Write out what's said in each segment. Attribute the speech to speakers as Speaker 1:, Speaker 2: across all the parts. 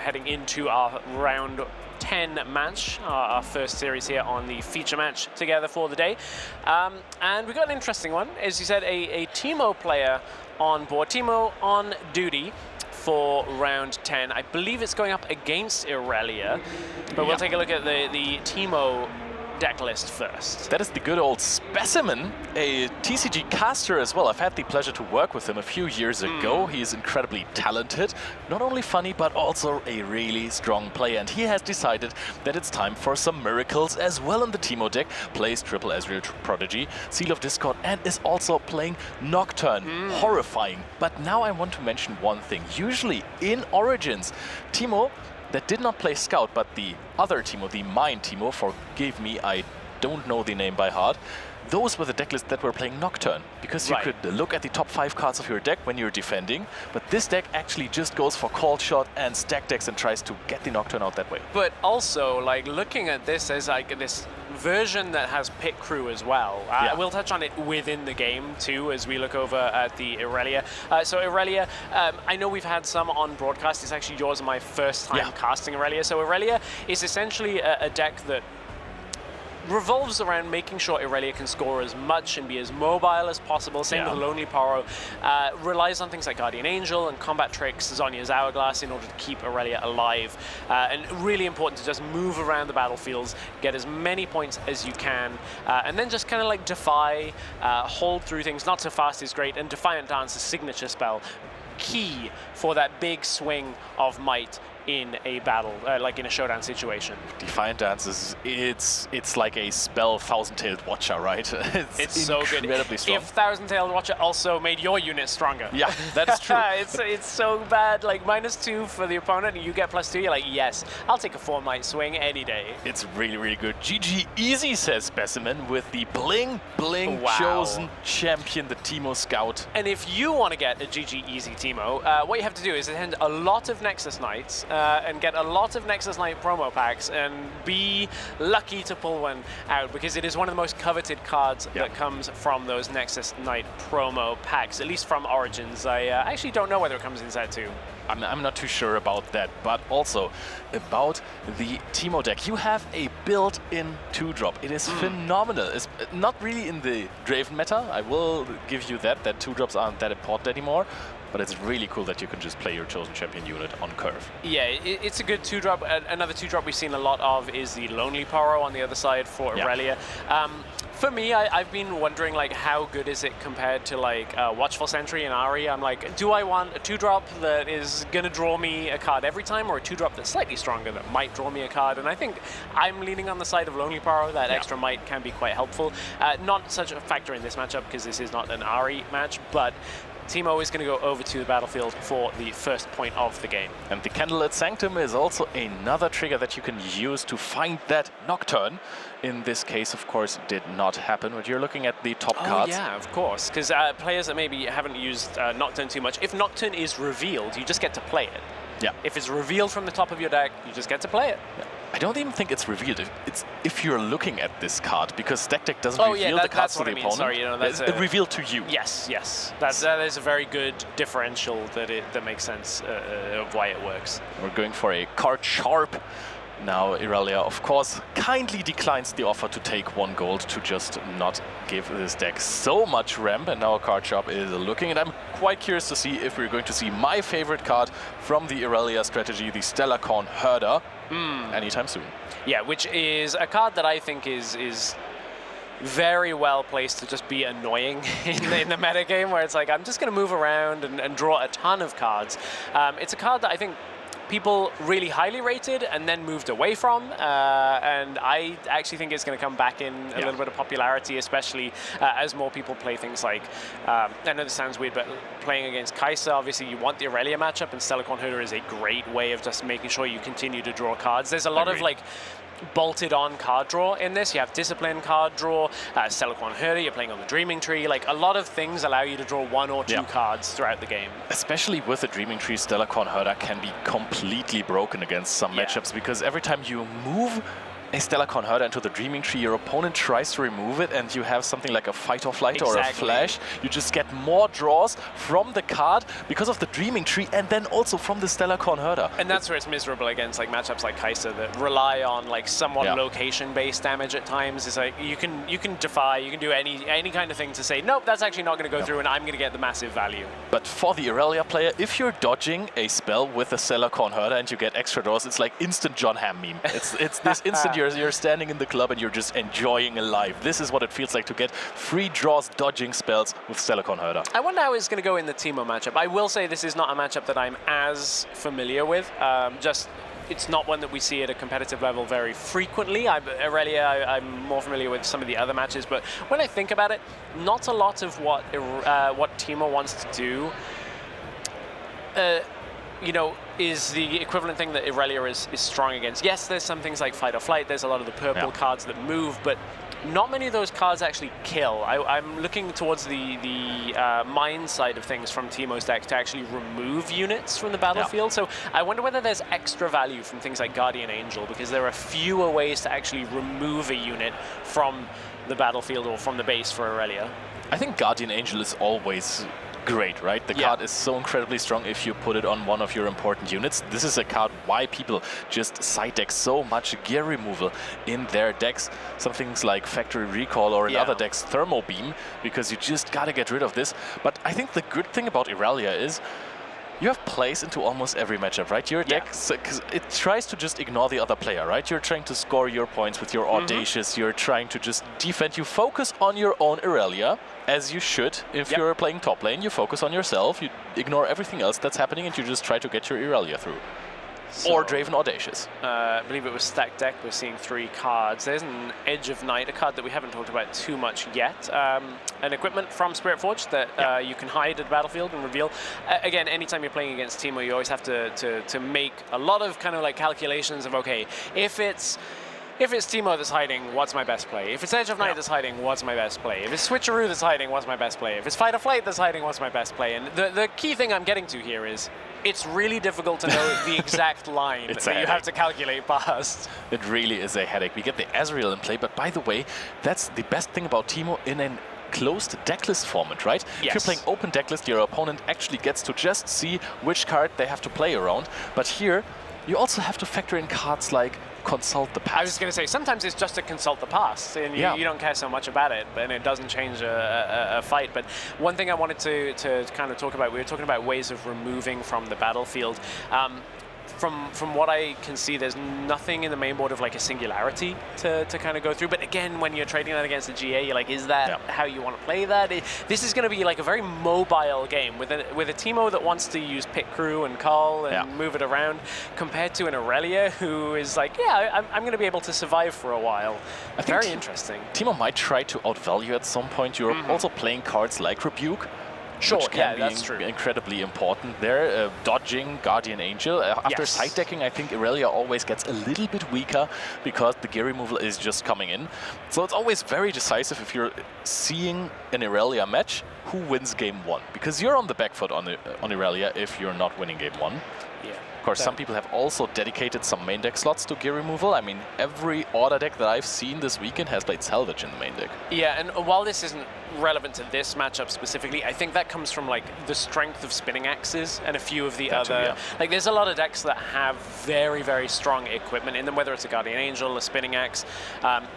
Speaker 1: we're heading into our round 10 match, our first series here on the feature match together for the day. And we got an interesting one. As you said, a Teemo player on board. Teemo on duty for round 10. I believe it's going up against Irelia, but we'll take a look at the Teemo deck list first.
Speaker 2: That is the good old Specimen, a TCG caster as well. I've had the pleasure to work with him a few years ago. He is incredibly talented, not only funny, but also a really strong player. And he has decided that it's time for some miracles as well in the Teemo deck. Plays triple Ezreal Prodigy, Seal of Discord, and is also playing Nocturne. Horrifying. But now I want to mention one thing. Usually in Origins, Teemo that did not play Scout, but the other Teemo, the Mine Teemo, forgive me, I don't know the name by heart, those were the deck lists that were playing Nocturne, because you could look at the top 5 cards of your deck when you're defending, but this deck actually just goes for Cold Shot and stack decks and tries to get the Nocturne out that way.
Speaker 1: But also, like, looking at this as like this version that has Pit Crew as well. We'll touch on it within the game too as we look over at the Irelia. So Irelia, I know we've had some on broadcast. It's actually yours and my first time casting Irelia. So Irelia is essentially a deck that revolves around making sure Irelia can score as much and be as mobile as possible. Same with Lonely Paro. Relies on things like Guardian Angel and Combat Tricks, Zhonya's Hourglass in order to keep Irelia alive. And really important to just move around the battlefields, get as many points as you can, and then just kind of like defy, hold through things. Not so fast is great, and Defiant Dance, a signature spell, key for that big swing of might in a battle, like in a showdown situation.
Speaker 2: Defiant Dance is, it's like a spell Thousand-Tailed Watcher, right?
Speaker 1: It's so good.
Speaker 2: Incredibly strong.
Speaker 1: If Thousand-Tailed Watcher also made your unit stronger.
Speaker 2: Yeah, that is true.
Speaker 1: It's so bad. Like -2 for the opponent, and you get +2. You're like, yes, I'll take a 4 might swing any day.
Speaker 2: It's really, really good. GG easy, says Specimen, with the bling chosen champion, the Teemo Scout.
Speaker 1: And if you want to get a GG easy Teemo, what you have to do is attend a lot of Nexus Nights and get a lot of Nexus Night promo packs and be lucky to pull one out, because it is one of the most coveted cards that comes from those Nexus Night promo packs, at least from Origins. I actually don't know whether it comes in set 2.
Speaker 2: I'm not too sure about that, but also about the Teemo deck. You have a built-in 2-drop. It is phenomenal. It's not really in the Draven meta, I will give you that 2-drops aren't that important anymore, but it's really cool that you can just play your chosen champion unit on curve.
Speaker 1: Yeah, it's a good 2-drop. Another 2-drop we've seen a lot of is the Lonely Paro on the other side for Irelia. For me, I've been wondering, like, how good is it compared to, like, Watchful Sentry and Ahri? I'm like, do I want a 2-drop that is going to draw me a card every time, or a 2-drop that's slightly stronger that might draw me a card? And I think I'm leaning on the side of Lonely Paro. That extra might can be quite helpful. Not such a factor in this matchup, because this is not an Ahri match, but Teemo is going to go over to the battlefield for the first point of the game.
Speaker 2: And the Candlelit Sanctum is also another trigger that you can use to find that Nocturne. In this case, of course, did not happen, but you're looking at the top cards.
Speaker 1: Yeah, of course, because players that maybe haven't used Nocturne too much, if Nocturne is revealed, you just get to play it.
Speaker 2: Yeah.
Speaker 1: If it's revealed from the top of your deck, you just get to play it.
Speaker 2: Yeah. I don't even think it's revealed. It's if you're looking at this card, because Stack Deck doesn't reveal the cards to the opponent.
Speaker 1: Sorry, you know, that's
Speaker 2: it's revealed to you.
Speaker 1: Yes, yes. That is a very good differential that makes sense of why it works.
Speaker 2: We're going for a card sharp. Now Irelia, of course, kindly declines the offer to take 1 gold to just not give this deck so much ramp. And now Card Sharp is looking, and I'm quite curious to see if we're going to see my favorite card from the Irelia strategy, the Stellarcorn Herder, anytime soon.
Speaker 1: Yeah, which is a card that I think is very well placed to just be annoying in the metagame, where it's like, I'm just going to move around and draw a ton of cards. It's a card that I think people really highly rated and then moved away from, and I actually think it's going to come back in a little bit of popularity, especially as more people play things like, I know this sounds weird, but playing against Kai'Sa, obviously you want the Irelia matchup, and Stellarcorn Herder is a great way of just making sure you continue to draw cards. There's a lot of like bolted on card draw in this. You have Discipline card draw, Stellarcorn Herder, you're playing on the Dreaming Tree. Like, a lot of things allow you to draw 1 or 2 cards throughout the game.
Speaker 2: Especially with the Dreaming Tree, Stellarcorn Herder can be completely broken against some matchups, because every time you move a Stellar Converter into the Dreaming Tree, your opponent tries to remove it, and you have something like a Fight or Flight or a Flash. You just get more draws from the card because of the Dreaming Tree, and then also from the Stellar Converter.
Speaker 1: And that's where it's miserable against like matchups like Kai'Sa that rely on like somewhat location-based damage at times. It's like you can defy, you can do any kind of thing to say, nope, that's actually not going to go through, and I'm going to get the massive value.
Speaker 2: But for the Irelia player, if you're dodging a spell with a Stellar Converter and you get extra draws, it's like instant John Hamm meme. It's this instant you're standing in the club and you're just enjoying life. This is what it feels like to get free draws dodging spells with Stellar Converter.
Speaker 1: I wonder how it's going to go in the Teemo matchup. I will say this is not a matchup that I'm as familiar with. It's not one that we see at a competitive level very frequently. Irelia, I'm more familiar with some of the other matches, but when I think about it, not a lot of what Teemo wants to do you know, is the equivalent thing that Irelia is strong against. Yes, there's some things like Fight or Flight, there's a lot of the purple cards that move, but not many of those cards actually kill. I'm looking towards the mine side of things from Teemo's deck to actually remove units from the battlefield. So I wonder whether there's extra value from things like Guardian Angel, because there are fewer ways to actually remove a unit from the battlefield or from the base for Irelia.
Speaker 2: I think Guardian Angel is always great, right? The card is so incredibly strong if you put it on one of your important units. This is a card why people just side deck so much gear removal in their decks. Some things like Factory Recall or in other decks Thermal Beam, because you just gotta get rid of this. But I think the good thing about Irelia is you have plays into almost every matchup, right? Your deck, it tries to just ignore the other player, right? You're trying to score your points with your Audacious, you're trying to just defend. You focus on your own Irelia, as you should. If you're playing top lane, you focus on yourself, you ignore everything else that's happening, and you just try to get your Irelia through. So, or Draven Audacious.
Speaker 1: I believe it was stacked deck. We're seeing 3 cards. There's an Edge of Night, a card that we haven't talked about too much yet. An equipment from Spiritforge that you can hide at the battlefield and reveal. Again, anytime you're playing against Teemo, you always have to make a lot of kind of like calculations of, okay, if it's Teemo that's hiding, what's my best play? If it's Edge of Night that's hiding, what's my best play? If it's Switcheroo that's hiding, what's my best play? If it's Fight or Flight that's hiding, what's my best play? And the key thing I'm getting to here is it's really difficult to know the exact line that you have to calculate past.
Speaker 2: It really is a headache. We get the Azrael in play, but by the way, that's the best thing about Teemo in a closed decklist format, right? If you're playing open decklist, your opponent actually gets to just see which card they have to play around. But here, you also have to factor in cards like Consult the Past.
Speaker 1: I was going to say, sometimes it's just to consult the past, and you don't care so much about it, and it doesn't change a fight. But one thing I wanted to kind of talk about, we were talking about ways of removing from the battlefield. From what I can see, there's nothing in the main board of like a singularity to kind of go through. But again, when you're trading that against a GA, you're like, is that how you want to play that? This is going to be like a very mobile game with a Teemo that wants to use Pit Crew and Call and move it around, compared to an Irelia who is like, I'm going to be able to survive for a while. I think very interesting.
Speaker 2: Teemo might try to outvalue at some point. You're also playing cards like Rebuke.
Speaker 1: Sure,
Speaker 2: which can be incredibly important there. Dodging Guardian Angel. After side decking, I think Irelia always gets a little bit weaker because the gear removal is just coming in. So it's always very decisive if you're seeing an Irelia match, who wins game 1. Because you're on the back foot on Irelia if you're not winning game 1. Of course, some people have also dedicated some main deck slots to gear removal. I mean, every order deck that I've seen this weekend has played Salvage in the main deck. Yeah,
Speaker 1: and while this isn't relevant to this matchup specifically, I think that comes from like the strength of Spinning Axes and a few of the other... Like, there's a lot of decks that have very, very strong equipment in them, whether it's a Guardian Angel, a Spinning Axe,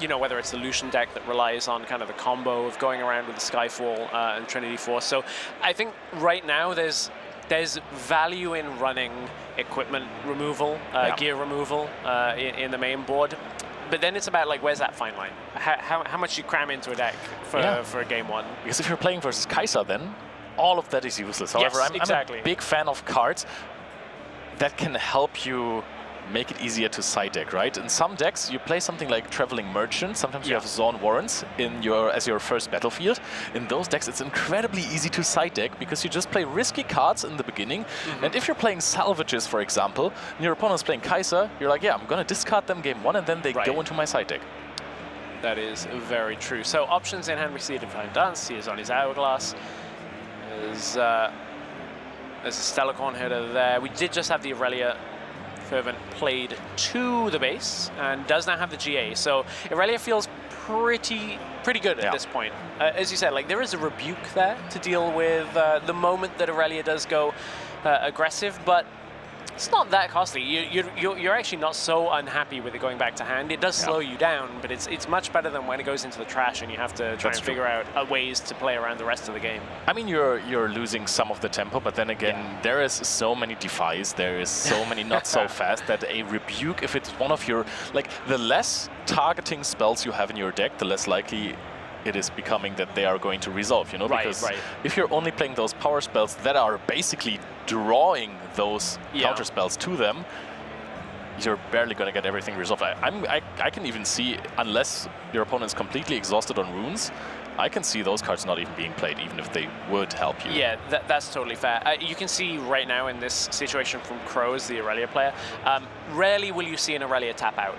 Speaker 1: you know, whether it's the Lucian deck that relies on kind of the combo of going around with the Skyfall and Trinity Force. So I think right now there's value in running equipment removal, gear removal in the main board. But then it's about like, where's that fine line? How much you cram into a deck for a game 1?
Speaker 2: Because if you're playing versus Kai'Sa, then all of that is useless. However, I'm a big fan of cards that can help you make it easier to side deck, right? In some decks, you play something like Traveling Merchant. Sometimes you have Zorn Warrens as your first battlefield. In those decks, it's incredibly easy to side deck because you just play risky cards in the beginning. And if you're playing Salvages, for example, and your opponent's playing Kai'Sa, you're like, I'm going to discard them game 1, and then they go into my side deck.
Speaker 1: That is very true. So options in hand, we see a Divine Dance. He is on his Hourglass. There's a Stellar Converter there. We did just have the Irelia Fervent played to the base and does now have the GA. So Irelia feels pretty good at this point. As you said, like there is a rebuke there to deal with the moment that Irelia does go aggressive, but it's not that costly. You're actually not so unhappy with it going back to hand. It does slow you down, but it's much better than when it goes into the trash and you have to try and figure out ways to play around the rest of the game.
Speaker 2: I mean, you're losing some of the tempo, but then again, there is so many defies, there is so many not so fast that a rebuke, if it's one of your, like, the less targeting spells you have in your deck, the less likely it is becoming that they are going to resolve, you know, because if you're only playing those power spells that are basically drawing those counter spells to them, you're barely going to get everything resolved. I can even see, unless your opponent's completely exhausted on runes, I can see those cards not even being played, even if they would help you.
Speaker 1: Yeah, that's totally fair. You can see right now in this situation from Krowz, the Irelia player, rarely will you see an Irelia tap out.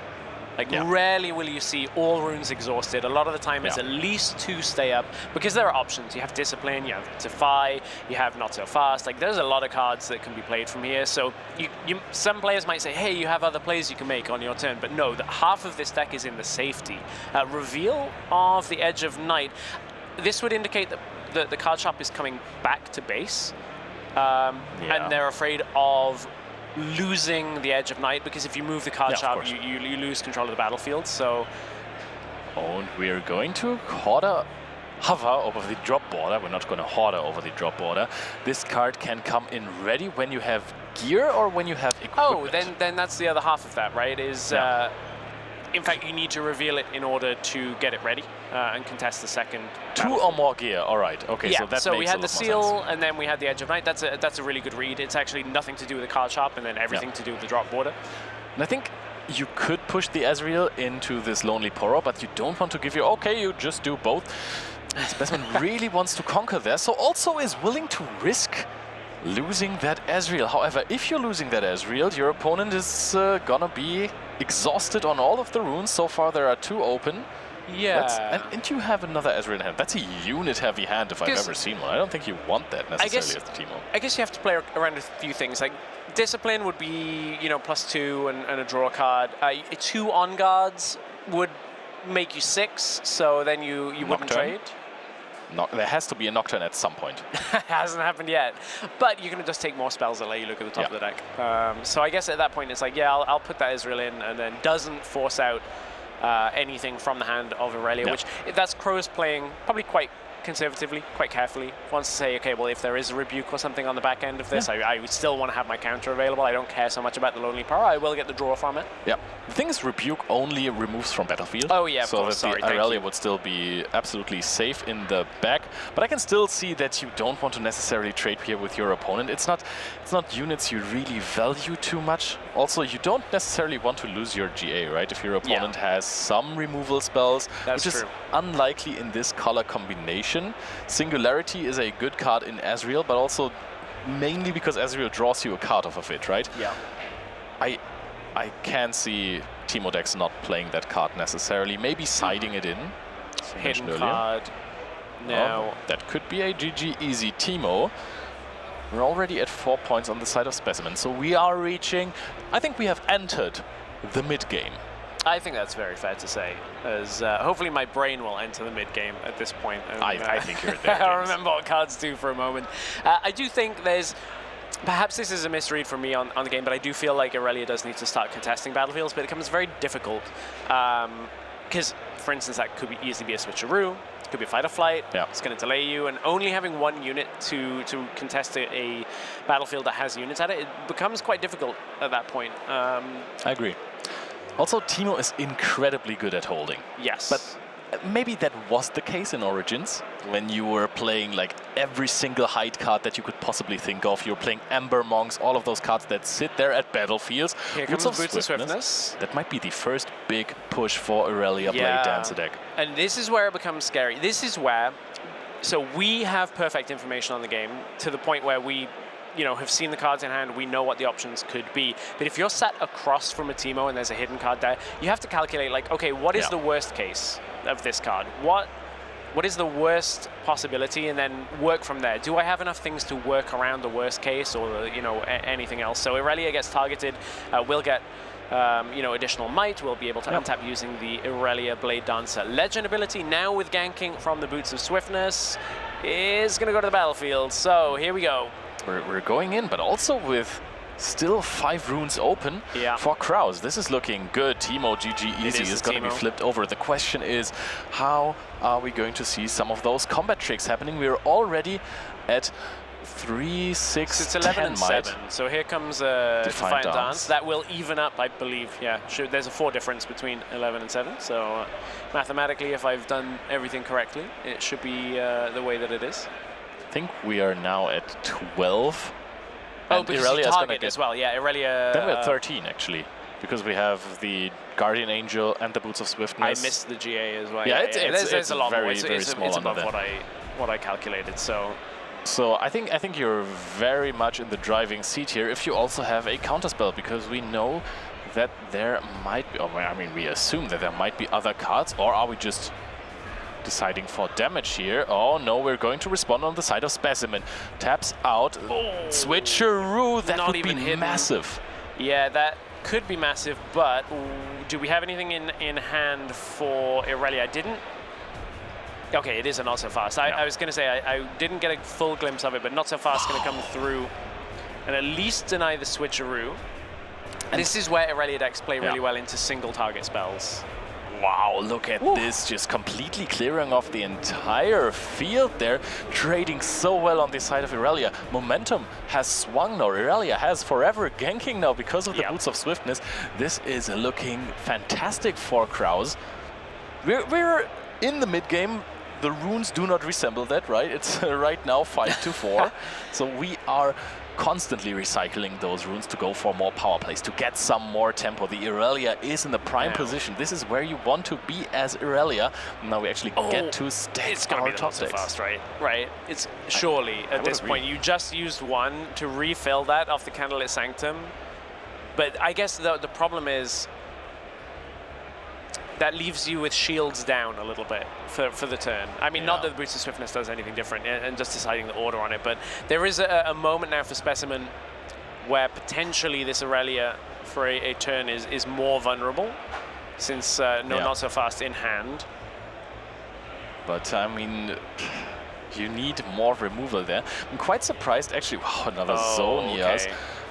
Speaker 1: Like, rarely will you see all runes exhausted. A lot of the time, it's at least 2 stay up, because there are options. You have Discipline, you have Defy, you have Not So Fast. Like, there's a lot of cards that can be played from here. So some players might say, hey, you have other plays you can make on your turn. But no, half of this deck is in the safety. Reveal of the Edge of Night. This would indicate that the card shop is coming back to base. And they're afraid of losing the Edge of Night, because if you move the card shop, you lose control of the battlefield. So,
Speaker 2: and we're going to hover over the drop border. We're not going to hover over the drop border. This card can come in ready when you have gear or when you have equipment.
Speaker 1: Oh, then that's the other half of that, right? Is in fact, you need to reveal it in order to get it ready and contest the second.
Speaker 2: 2 or more gear. All right. Okay.
Speaker 1: Yeah.
Speaker 2: So that
Speaker 1: so
Speaker 2: makes
Speaker 1: we had
Speaker 2: a
Speaker 1: the
Speaker 2: lot more
Speaker 1: seal,
Speaker 2: sense.
Speaker 1: and then we had the Edge of Night. That's a really good read. It's actually nothing to do with the card shop, and then everything to do with the drop border.
Speaker 2: And I think you could push the Ezreal into this Lonely Poro, but you don't want to give your. Okay, you just do both. Specimen really wants to conquer there, so also is willing to risk losing that Ezreal. However, if you're losing that Ezreal, your opponent is gonna be exhausted on all of the runes. So far, there are 2 open.
Speaker 1: Yeah.
Speaker 2: And you have another Ezreal in hand. That's a unit-heavy hand if I've ever seen one. I don't think you want that necessarily as the Teemo.
Speaker 1: I guess you have to play around with a few things. Like, Discipline would be, you know, +2 and a draw card. 2 on guards would make you 6, so then you wouldn't trade.
Speaker 2: There has to be a Nocturne at some point.
Speaker 1: It hasn't happened yet. But you can just take more spells that let you look at the top of the deck. So I guess at that point, it's like, yeah, I'll put that Ezreal in, and then doesn't force out anything from the hand of Irelia, which that's Krowz playing probably quite conservatively, quite carefully. Wants to say, okay, well, if there is a rebuke or something on the back end of this, I would still want to have my counter available. I don't care so much about the Lonely Power. I will get the draw from it.
Speaker 2: Yeah. The thing is, rebuke only removes from battlefield.
Speaker 1: Oh, yeah, of
Speaker 2: so
Speaker 1: course.
Speaker 2: that the Irelia would still be absolutely safe in the back. But I can still see that you don't want to necessarily trade here with your opponent. It's not units you really value too much. Also, you don't necessarily want to lose your GA, right? If your opponent has some removal spells, which is unlikely in this color combination. Singularity is a good card in Ezreal, but also mainly because Ezreal draws you a card off of it, right?
Speaker 1: Yeah.
Speaker 2: I can see Teemo decks not playing that card necessarily, maybe siding it in.
Speaker 1: Hidden card. Now,
Speaker 2: that could be a GG easy Teemo. We're already at 4 points on the side of Specimen, so we are reaching. I think we have entered the mid game.
Speaker 1: I think that's very fair to say, as hopefully my brain will enter the mid-game at this point. And,
Speaker 2: I think you're there.
Speaker 1: I'll remember what cards do for a moment. I do think there's, perhaps this is a misread from me on the game, but I do feel like Irelia does need to start contesting battlefields, but it becomes very difficult. Because, for instance, that could easily be a switcheroo, it could be a fight or flight, it's going to delay you, and only having 1 unit to contest a battlefield that has units at it, it becomes quite difficult at that point.
Speaker 2: I agree. Also, Teemo is incredibly good at holding.
Speaker 1: Yes.
Speaker 2: But maybe that was the case in Origins, when you were playing like every single hide card that you could possibly think of. You're playing Ember Monks, all of those cards that sit there at battlefields.
Speaker 1: Here comes Boots of Swiftness.
Speaker 2: That might be the first big push for Irelia Blade Dancer deck.
Speaker 1: And this is where it becomes scary. This is where, so we have perfect information on the game to the point where we have seen the cards in hand, we know what the options could be. But if you're sat across from a Teemo and there's a hidden card there, you have to calculate, like, okay, what is the worst case of this card? What what is the worst possibility, and then work from there. Do I have enough things to work around the worst case, or you know, anything else? So Irelia gets targeted, we'll get you know, additional might. We'll be able to untap using the Irelia Blade Dancer Legend ability. Now with ganking from the Boots of Swiftness, is going to go to the battlefield. So here we go.
Speaker 2: We're going in, but also with still 5 runes open for Krowz. This is looking good. Teemo, GG easy is going to be flipped over. The question is, how are we going to see some of those combat tricks happening? We're already at 3, 6,
Speaker 1: it's 11 and
Speaker 2: might.
Speaker 1: 7. So here comes Defiant Dance. That will even up, I believe. Yeah, there's a 4 difference between 11 and 7. So mathematically, if I've done everything correctly, it should be the way that it is.
Speaker 2: I think we are now at 12.
Speaker 1: Oh, because Irelia is going to get as well. Yeah, Irelia.
Speaker 2: Then we're at 13 actually, because we have the Guardian Angel and the Boots of Swiftness.
Speaker 1: I missed the GA as well.
Speaker 2: Yeah, it's
Speaker 1: a lot
Speaker 2: very,
Speaker 1: more.
Speaker 2: very small.
Speaker 1: It's above what I calculated.
Speaker 2: So I think you're very much in the driving seat here if you also have a counterspell, because we know that there might be, I mean, we assume that there might be other cards, or are we just deciding for damage here? Oh no, we're going to respond on the side of Specimen. Taps out, switcheroo, that would be massive.
Speaker 1: Yeah, that could be massive, but do we have anything in hand for Irelia? I didn't. Okay, it is a not so fast. I was going to say I didn't get a full glimpse of it, but not so fast going to come through and at least deny the switcheroo. And this is where Irelia decks play really well into single target spells.
Speaker 2: Wow, look at this, just completely clearing off the entire field there, trading so well on the side of Irelia. Momentum has swung now. Irelia has forever ganking now because of the Boots of Swiftness. This is looking fantastic for Krowz. We're in the mid game. The runes do not resemble that, right? It's right now 5 to 4. So we are constantly recycling those runes to go for more power plays, to get some more tempo. The Irelia is in the prime position. This is where you want to be as Irelia. Now we actually get to stack our top decks.
Speaker 1: Fast, right? Right. It's surely at this point you just used one to refill that off the Candlelit Sanctum. But I guess the problem is that leaves you with shields down a little bit for the turn. I mean, not that the Boots of Swiftness does anything different, and just deciding the order on it, but there is a moment now for Specimen where potentially this Irelia for a turn is more vulnerable, since not so fast in hand.
Speaker 2: But I mean, you need more removal there. I'm quite surprised, actually. Wow, another zone, yes.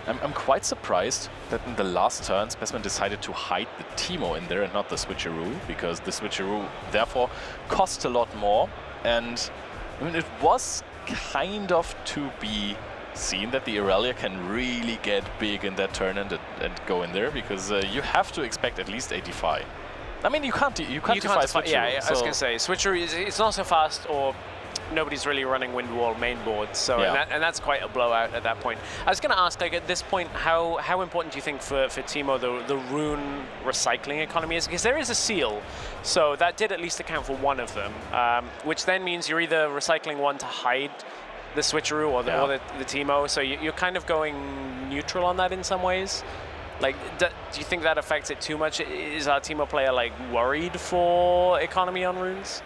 Speaker 2: I'm quite surprised that in the last turn, Specimen decided to hide the Teemo in there and not the switcheroo, because the switcheroo therefore cost a lot more. And I mean, it was kind of to be seen that the Irelia can really get big in that turn and go in there, because you have to expect at least a defy. I mean, you can't defy switcheroo.
Speaker 1: Yeah, I was going to say, switcheroo, it's not so fast, or nobody's really running Windwall main board, so and that's quite a blowout at that point. I was going to ask, like, at this point, how important do you think for Teemo the rune recycling economy is? Because there is a seal, so that did at least account for one of them, which then means you're either recycling one to hide the switcheroo or the Teemo, so you're kind of going neutral on that in some ways. Like, do you think that affects it too much? Is our Teemo player like worried for economy on runes?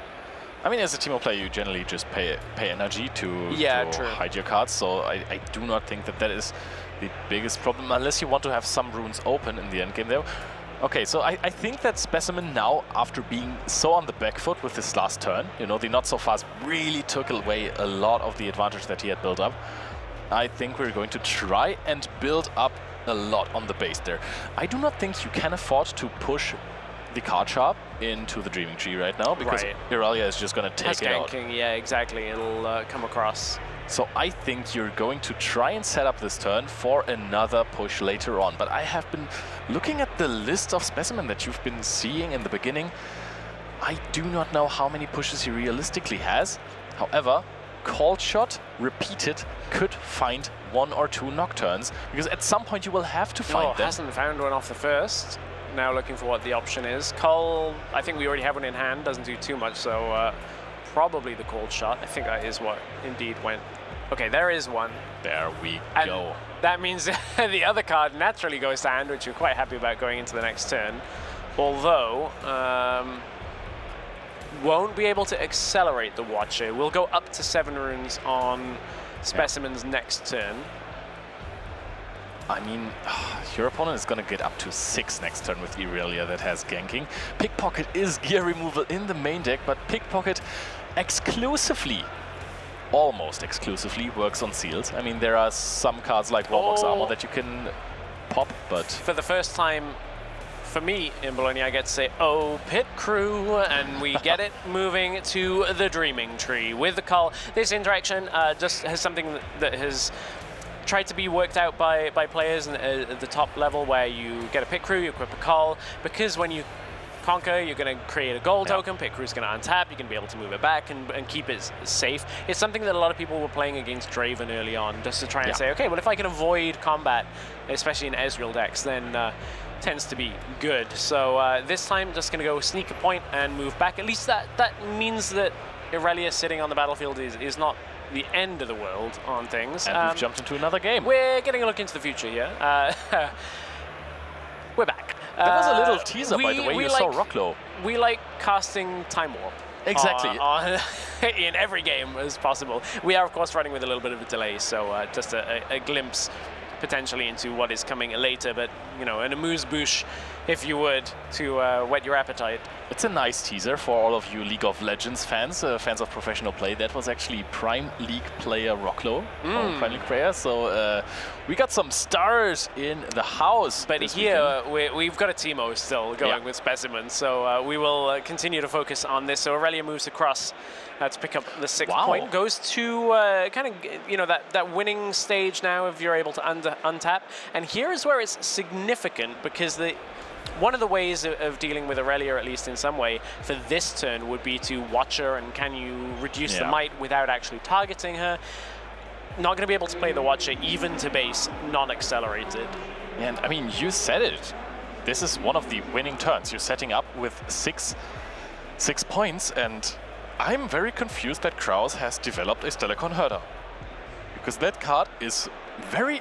Speaker 2: I mean, as a Teemo player, you generally just pay energy to hide your cards, so I do not think that is the biggest problem, unless you want to have some runes open in the endgame there. Okay, so I think that Specimen now, after being so on the back foot with this last turn, you know, the not so fast really took away a lot of the advantage that he had built up. I think we're going to try and build up a lot on the base there. I do not think you can afford to push the card sharp into the Dreaming Tree right now, because Irelia is just going to take it out.
Speaker 1: Yeah, exactly. It'll come across.
Speaker 2: So I think you're going to try and set up this turn for another push later on. But I have been looking at the list of Specimen that you've been seeing in the beginning. I do not know how many pushes he realistically has. However, Cold Shot repeated could find 1 or 2 Nocturnes, because at some point you will have to find them.
Speaker 1: Hasn't found one off the first. Now looking for what the option is. Cull, I think we already have one in hand, doesn't do too much, so probably the Cold Shot. I think that is what indeed went. Okay, there is one.
Speaker 2: There we go.
Speaker 1: That means the other card naturally goes to hand, which we're quite happy about going into the next turn. Although, won't be able to accelerate the Watcher. We'll go up to 7 runes on Specimen's next turn.
Speaker 2: I mean, your opponent is going to get up to 6 next turn with Irelia that has ganking. Pickpocket is gear removal in the main deck, but Pickpocket exclusively, almost exclusively, works on seals. I mean, there are some cards like Warbox Armor that you can pop, but...
Speaker 1: For the first time for me in Bologna, I get to say, oh, Pit Crew, and we get it moving to the Dreaming Tree with the call. This interaction just has something that has tried to be worked out by players at the top level, where you get a Pit Crew, you equip a call, because when you conquer, you're going to create a gold token, Pit Crew's going to untap, you're going to be able to move it back and keep it safe. It's something that a lot of people were playing against Draven early on, just to try and say, okay, well, if I can avoid combat, especially in Ezreal decks, then tends to be good. So this time, just going to go sneak a point and move back. At least that means that Irelia sitting on the battlefield is not the end of the world on things.
Speaker 2: And we've jumped into another game.
Speaker 1: We're getting a look into the future here. We're back.
Speaker 2: That was a little teaser, by the way. You saw Rocklow.
Speaker 1: We like casting Time Warp.
Speaker 2: Exactly.
Speaker 1: In every game as possible. We are, of course, running with a little bit of a delay, so just a glimpse potentially into what is coming later, but, you know, an amuse-bouche, if you would, to whet your appetite.
Speaker 2: It's a nice teaser for all of you League of Legends fans, fans of professional play. That was actually Prime League player Rocklow, Prime League player. So we got some stars in the house.
Speaker 1: But here we've got a Teemo still going with Specimen, so we will continue to focus on this. So Irelia moves across to pick up the 6th point, goes to kind of, you know, that winning stage now if you're able to untap. And here is where it's significant, because one of the ways of dealing with Irelia, at least in some way, for this turn would be to watch her, and can you reduce the might without actually targeting her? Not going to be able to play the Watcher even to base, non-accelerated.
Speaker 2: And I mean, you said it. This is one of the winning turns. You're setting up with six points, and I'm very confused that Krowz has developed a Stellarchon Herder, because that card is very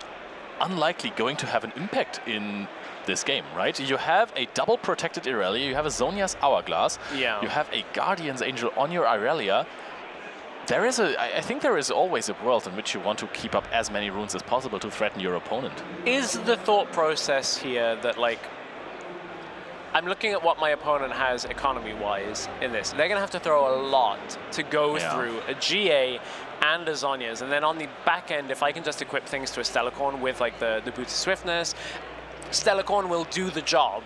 Speaker 2: unlikely going to have an impact in this game, right? You have a double protected Irelia, you have a Zhonya's Hourglass, you have a Guardian's Angel on your Irelia. I think there is always a world in which you want to keep up as many runes as possible to threaten your opponent.
Speaker 1: Is the thought process here that, like, I'm looking at what my opponent has economy-wise in this. They're going to have to throw a lot to go through a GA and a Zhonya's, and then on the back end, if I can just equip things to a Stellarchon with, like, the Boots of Swiftness, Stellarchon will do the job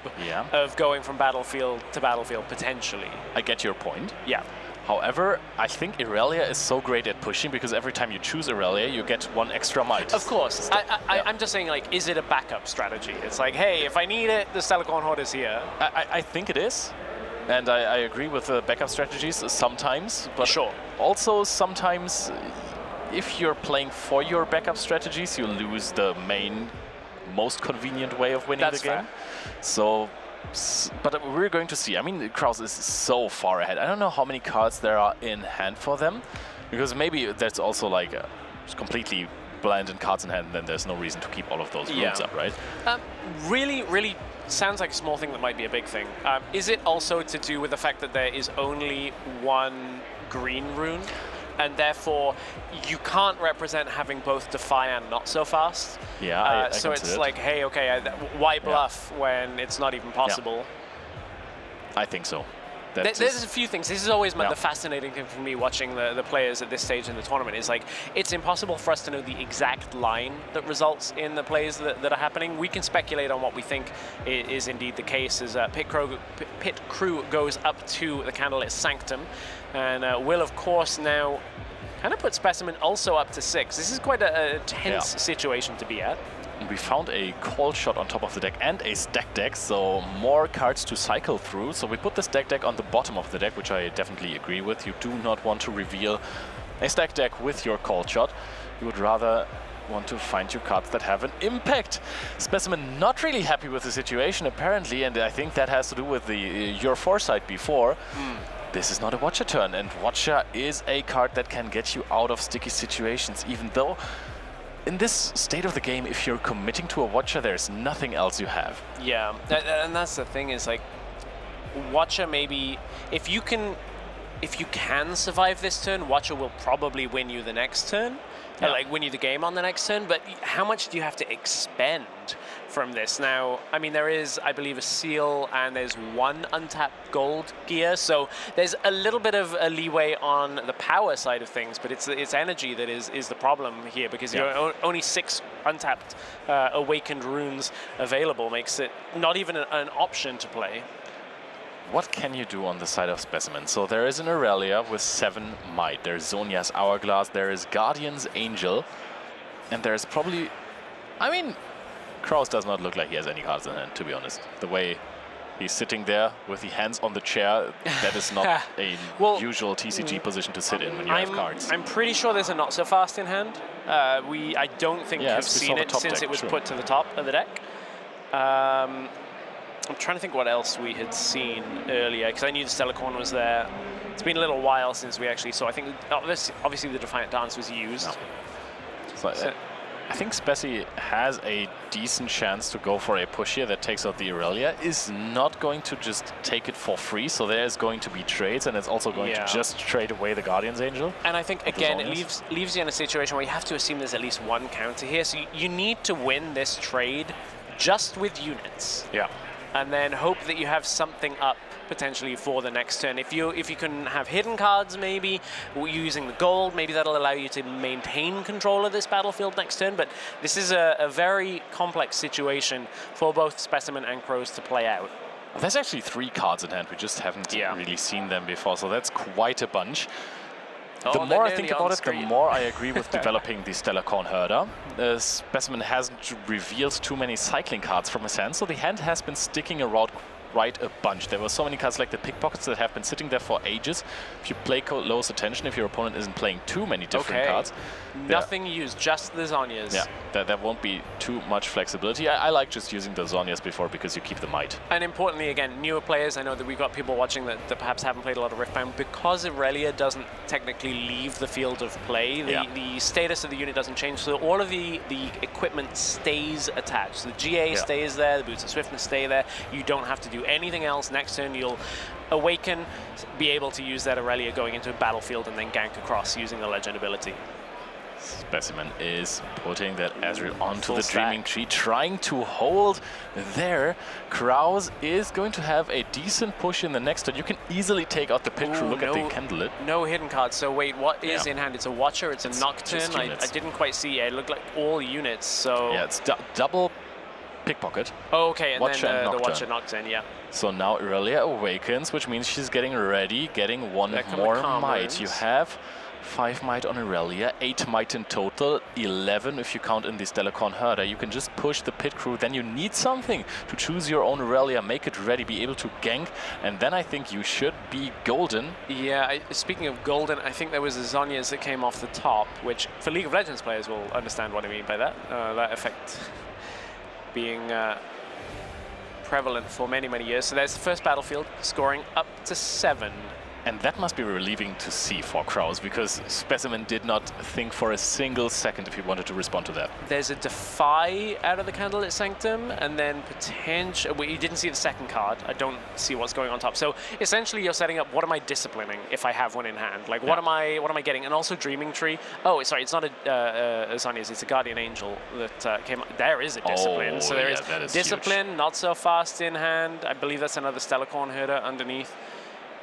Speaker 1: of going from battlefield to battlefield, potentially.
Speaker 2: I get your point.
Speaker 1: Yeah.
Speaker 2: However, I think Irelia is so great at pushing, because every time you choose Irelia, you get 1 extra might.
Speaker 1: Of course. I'm just saying, like, is it a backup strategy? It's like, hey, if I need it, the Stellarchon Horde is here.
Speaker 2: I think it is. And I agree with the backup strategies sometimes. But also sometimes, if you're playing for your backup strategies, you lose the main, most convenient way of winning the game. So, but we're going to see. I mean, Krowz is so far ahead. I don't know how many cards there are in hand for them, because maybe that's also like completely blind and cards in hand, and then there's no reason to keep all of those runes up, right?
Speaker 1: Really sounds like a small thing that might be a big thing. Is it also to do with the fact that there is only 1 green rune, and therefore you can't represent having both Defy and Not So Fast?
Speaker 2: Yeah,
Speaker 1: so it's like, hey, okay, why bluff when it's not even possible?
Speaker 2: I think so.
Speaker 1: There's a few things. This is always the fascinating thing for me watching the players at this stage in the tournament, is like, it's impossible for us to know the exact line that results in the plays that are happening. We can speculate on what we think is indeed the case, as Pit Crew goes up to the Candlelit Sanctum, and will, of course, now kind of put Specimen also up to 6. This is quite a tense situation to be at.
Speaker 2: We found a call shot on top of the deck and a stack deck, so more cards to cycle through. So we put the stack deck on the bottom of the deck, which I definitely agree with. You do not want to reveal a stack deck with your call shot. You would rather want to find your cards that have an impact. Specimen not really happy with the situation, apparently, and I think that has to do with your foresight before. This is not a Watcher turn, and Watcher is a card that can get you out of sticky situations, even though in this state of the game, if you're committing to a Watcher, there's nothing else you have.
Speaker 1: Yeah, and that's the thing, is like, Watcher maybe, if you can if you can survive this turn, Watcher will probably win you the next turn. Like win you the game on the next turn, but how much do you have to expend from this? Now, I mean, there is, I believe, a seal and there's 1 untapped gold gear, so there's a little bit of a leeway on the power side of things, but it's energy that is the problem here, because you're only 6 untapped awakened runes available, makes it not even an option to play.
Speaker 2: What can you do on the side of Specimen? So there is an Irelia with 7 might. There's Zhonya's Hourglass, there is Guardian's Angel, and there's probably... I mean, Krowz does not look like he has any cards in hand, to be honest. The way he's sitting there with the hands on the chair, that is not a usual TCG position to sit in when you have cards.
Speaker 1: I'm pretty sure there's a not so fast in hand. I don't think we've seen it since it was put to the top of the deck. I'm trying to think what else we had seen earlier, because I knew the Stellarcorn was there. It's been a little while since we actually saw. I think obviously the Defiant Dance was used.
Speaker 2: No. So I think Speci has a decent chance to go for a push here that takes out the Irelia. Is not going to just take it for free, so there's going to be trades, and it's also going to just trade away the Guardian's Angel.
Speaker 1: And I think, again, it leaves you in a situation where you have to assume there's at least 1 counter here, so you need to win this trade just with units.
Speaker 2: Yeah.
Speaker 1: And then hope that you have something up potentially for the next turn. If you can have hidden cards, maybe using the gold, maybe that'll allow you to maintain control of this battlefield next turn. But this is a very complex situation for both Specimen and Krowz to play out.
Speaker 2: There's actually 3 cards in hand. We just haven't really seen them before, so that's quite a bunch. The more I think about it, the more I agree with developing the Stellarcorn Herder. Specimen hasn't revealed too many cycling cards from his hand, so the hand has been sticking around quite a bunch. There were so many cards like the Pickpockets that have been sitting there for ages. If you play close attention, if your opponent isn't playing too many different cards.
Speaker 1: Nothing used, just the Zhonyas.
Speaker 2: Yeah, there won't be too much flexibility. I like just using the Zhonyas before because you keep the might.
Speaker 1: And importantly, again, newer players, I know that we've got people watching that perhaps haven't played a lot of Riftbound. Because Irelia doesn't technically leave the field of play, the status of the unit doesn't change, so all of the equipment stays attached. The GA stays there, the Boots of Swiftness stay there. You don't have to do anything else. Next turn, you'll awaken, be able to use that Irelia going into a battlefield and then gank across using the Legend ability.
Speaker 2: Specimen is putting that Azrael onto the Dreaming Tree, trying to hold there. Krowz is going to have a decent push in the next turn. You can easily take out the pit crew. Look at the Candlelit.
Speaker 1: No hidden cards. So wait, what is in hand? It's a Watcher, it's a Nocturne. I didn't quite see. It looked like all units. So
Speaker 2: yeah, it's double Pickpocket.
Speaker 1: Oh, okay, and
Speaker 2: Watcher
Speaker 1: then
Speaker 2: and
Speaker 1: the Watcher Nocturne, yeah.
Speaker 2: So now Irelia awakens, which means she's getting ready, getting 1 more might. You have 5 might on Irelia, 8 might in total, 11 if you count in the Stellarcorn Herder. You can just push the pit crew, then you need something to choose your own Irelia, make it ready, be able to gank, and then I think you should be golden.
Speaker 1: Yeah, speaking of golden, I think there was the Zhonyas that came off the top, which for League of Legends players will understand what I mean by that. That effect being prevalent for many, many years. So there's the first battlefield, scoring up to 7.
Speaker 2: And that must be relieving to see for Krowz, because Specimen did not think for a single second if he wanted to respond to that.
Speaker 1: There's a Defy out of the Candlelit Sanctum, and then potential... Well, you didn't see the second card. I don't see what's going on top. So essentially, you're setting up, what am I disciplining if I have one in hand? Like, what am I getting? And also Dreaming Tree. Oh, sorry, it's not a Zhonya's, it's a Guardian Angel that came... There is a Discipline.
Speaker 2: Oh,
Speaker 1: so there is Discipline, huge. Not so fast in hand. I believe that's another Stellarcorn Herder underneath.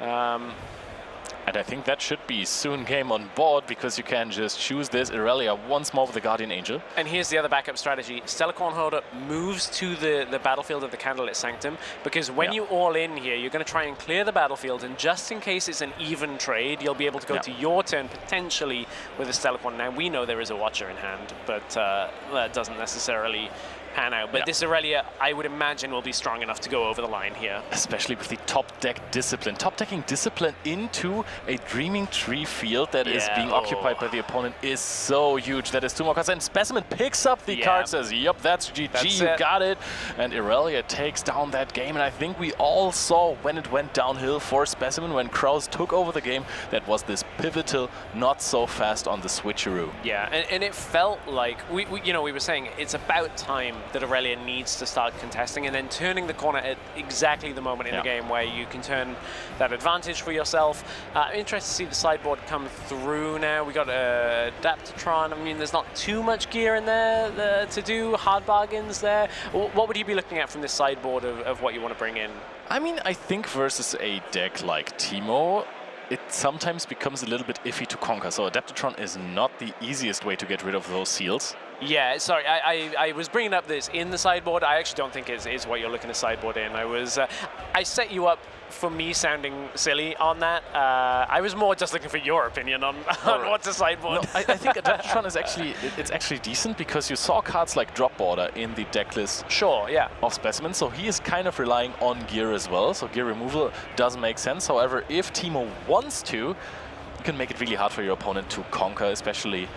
Speaker 2: And I think that should be soon game on board, because you can just choose this Irelia once more with the Guardian Angel.
Speaker 1: And here's the other backup strategy. Stellarcorn Herder moves to the battlefield of the Candlelit Sanctum, because when you all in here, you're going to try and clear the battlefield, and just in case it's an even trade, you'll be able to go to your turn potentially with a Stellarcorn. Now, we know there is a Watcher in hand, but that doesn't necessarily pan out. But this Irelia, I would imagine, will be strong enough to go over the line here.
Speaker 2: Especially with the top deck Discipline. Top decking Discipline into a Dreaming Tree field that is being occupied by the opponent is so huge. That is 2 more cards. And Specimen picks up the card, says, yep, that's GG, you got it. And Irelia takes down that game. And I think we all saw when it went downhill for Specimen, when Krowz took over the game, that was this pivotal, not so fast on the switcheroo.
Speaker 1: Yeah, and it felt like, we were saying, it's about time that Irelia needs to start contesting, and then turning the corner at exactly the moment in the game where you can turn that advantage for yourself. I'm interested to see the sideboard come through now. We got a Adaptatron. I mean, there's not too much gear in there to do hard bargains there. What would you be looking at from this sideboard of what you want to bring in?
Speaker 2: I mean, I think versus a deck like Teemo, it sometimes becomes a little bit iffy to conquer. So Adaptatron is not the easiest way to get rid of those seals.
Speaker 1: Yeah, sorry, I was bringing up this in the sideboard. I actually don't think is what you're looking to sideboard in. I set you up for me sounding silly on that. I was more just looking for your opinion on what to sideboard.
Speaker 2: No, I think Adaptatron is actually decent because you saw cards like Drop Border in the deck list.
Speaker 1: Sure, yeah.
Speaker 2: Of Specimen, so he is kind of relying on gear as well. So gear removal does make sense. However, if Teemo wants to, you can make it really hard for your opponent to conquer, especially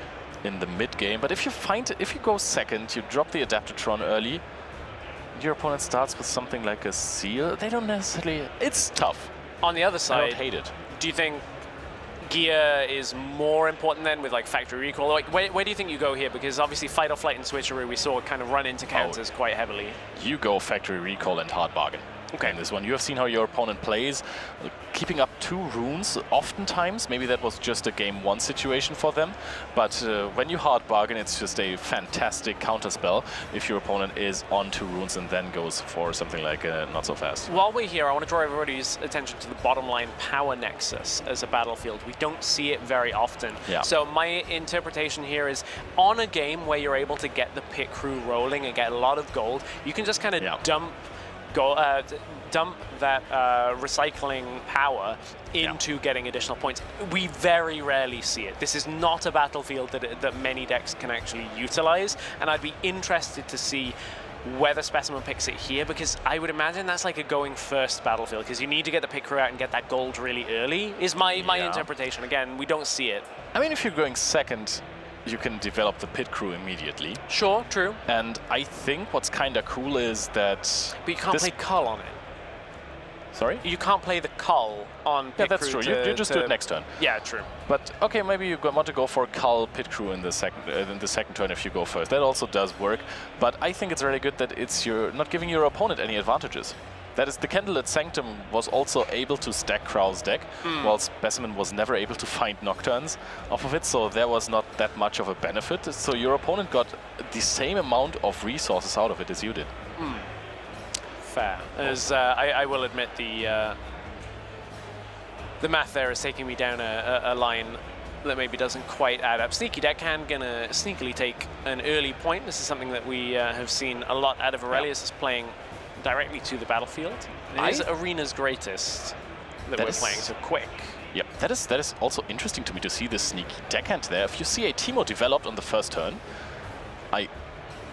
Speaker 2: in the mid game. But if you go second, you drop the Adaptatron early, your opponent starts with something like a seal. They don't necessarily. It's tough.
Speaker 1: On the other side,
Speaker 2: I don't hate it.
Speaker 1: Do you think gear is more important then with like factory recall? Like, where do you think you go here? Because obviously fight or flight and switcheroo we saw kind of run into counters quite heavily.
Speaker 2: You go factory recall and hard bargain. Okay. In this one, you have seen how your opponent plays, keeping up 2 runes oftentimes. Maybe that was just a game 1 situation for them. But when you hard bargain, it's just a fantastic counter spell if your opponent is on 2 runes and then goes for something like not so fast.
Speaker 1: While we're here, I want to draw everybody's attention to the bottom line power nexus as a battlefield. We don't see it very often.
Speaker 2: Yeah.
Speaker 1: So my interpretation here is on a game where you're able to get the pit crew rolling and get a lot of gold, you can just kind of dump that recycling power into getting additional points. We very rarely see it. This is not a battlefield that many decks can actually utilize, and I'd be interested to see whether Specimen picks it here, because I would imagine that's like a going first battlefield, because you need to get the pit crew out and get that gold really early, is my interpretation. Again, we don't see it.
Speaker 2: I mean, if you're going second, you can develop the pit crew immediately.
Speaker 1: Sure, true.
Speaker 2: And I think what's kind of cool is that...
Speaker 1: But you can't play Cull on it.
Speaker 2: Sorry?
Speaker 1: You can't play the Cull on pit crew.
Speaker 2: Yeah, that's true. You just do it next turn.
Speaker 1: Yeah, true.
Speaker 2: But okay, maybe you want to go for Cull pit crew in the second turn if you go first. That also does work. But I think it's really good that you're not giving your opponent any advantages. That is, the Candlelit Sanctum was also able to stack Krowz deck, while Specimen was never able to find Nocturnes off of it, so there was not that much of a benefit. So your opponent got the same amount of resources out of it as you did.
Speaker 1: Fair. As I will admit, the math there is taking me down a line that maybe doesn't quite add up. Sneaky Deckhand gonna sneakily take an early point. This is something that we have seen a lot out of Irelia, is playing directly to the battlefield. It is Arena's greatest that we're playing, so quick.
Speaker 2: Yep, that is also interesting to me to see this Sneaky Deckhand there. If you see a Teemo developed on the first turn, I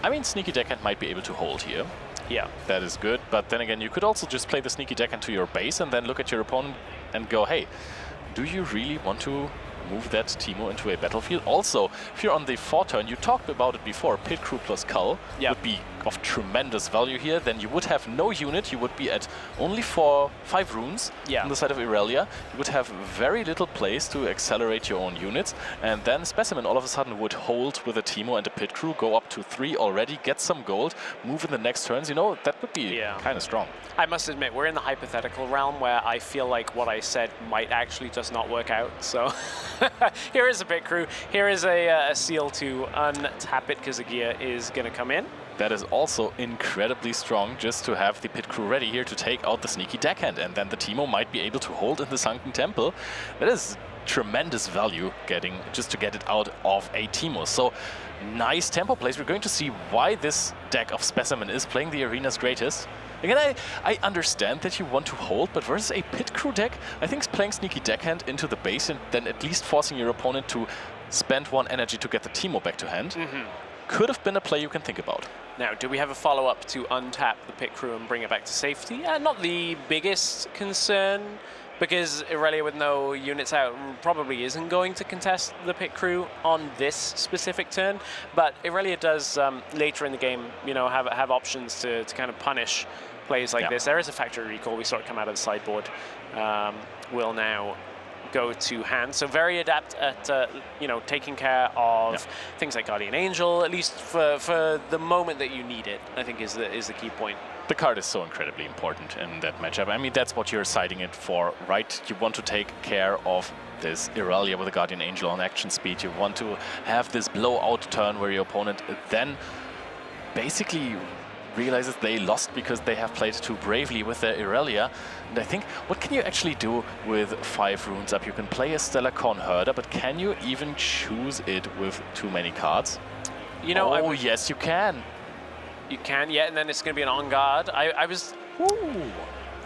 Speaker 2: mean, Sneaky Deckhand might be able to hold here.
Speaker 1: Yeah.
Speaker 2: That is good, but then again, you could also just play the Sneaky Deckhand to your base and then look at your opponent and go, hey, do you really want to move that Teemo into a battlefield? Also, if you're on the 4th turn, you talked about it before, Pit Crew plus Cull would be of tremendous value here. Then you would have no unit, you would be at only 5 runes on the side of Irelia. You would have very little place to accelerate your own units, and then Specimen all of a sudden would hold with a Teemo and a Pit Crew, go up to 3 already, get some gold, move in the next turns. You know, that would be kind of strong.
Speaker 1: I must admit, we're in the hypothetical realm where I feel like what I said might actually just not work out. So here is a Pit Crew, here is a seal to untap it because a gear is going to come in.
Speaker 2: That is also incredibly strong, just to have the Pit Crew ready here to take out the Sneaky Deckhand, and then the Teemo might be able to hold in the Sunken Temple. That is tremendous value just to get it out of a Teemo. So nice tempo plays. We're going to see why this deck of Specimen is playing the Arena's greatest. Again, I understand that you want to hold, but versus a Pit Crew deck, I think playing Sneaky Deckhand into the base and then at least forcing your opponent to spend 1 energy to get the Teemo back to hand could have been a play you can think about.
Speaker 1: Now, do we have a follow-up to untap the Pit Crew and bring it back to safety? Not the biggest concern, because Irelia with no units out probably isn't going to contest the Pit Crew on this specific turn, but Irelia does later in the game, you know, have options to kind of punish plays like this. There is a factory recall. We saw it come out of the sideboard. Will now go to hand. So very adept at you know, taking care of things like Guardian Angel, at least for the moment that you need it, I think is the key point.
Speaker 2: The card is so incredibly important in that matchup. I mean, that's what you're siding it for, right? You want to take care of this Irelia with a Guardian Angel on action speed. You want to have this blowout turn where your opponent then basically realizes they lost because they have played too bravely with their Irelia. And I think, what can you actually do with 5 runes up? You can play a Stellar Conherder, but can you even choose it with too many cards?
Speaker 1: You know,
Speaker 2: oh, yes, you can.
Speaker 1: You can, yeah, and then it's going to be an on guard. I was...
Speaker 2: Ooh.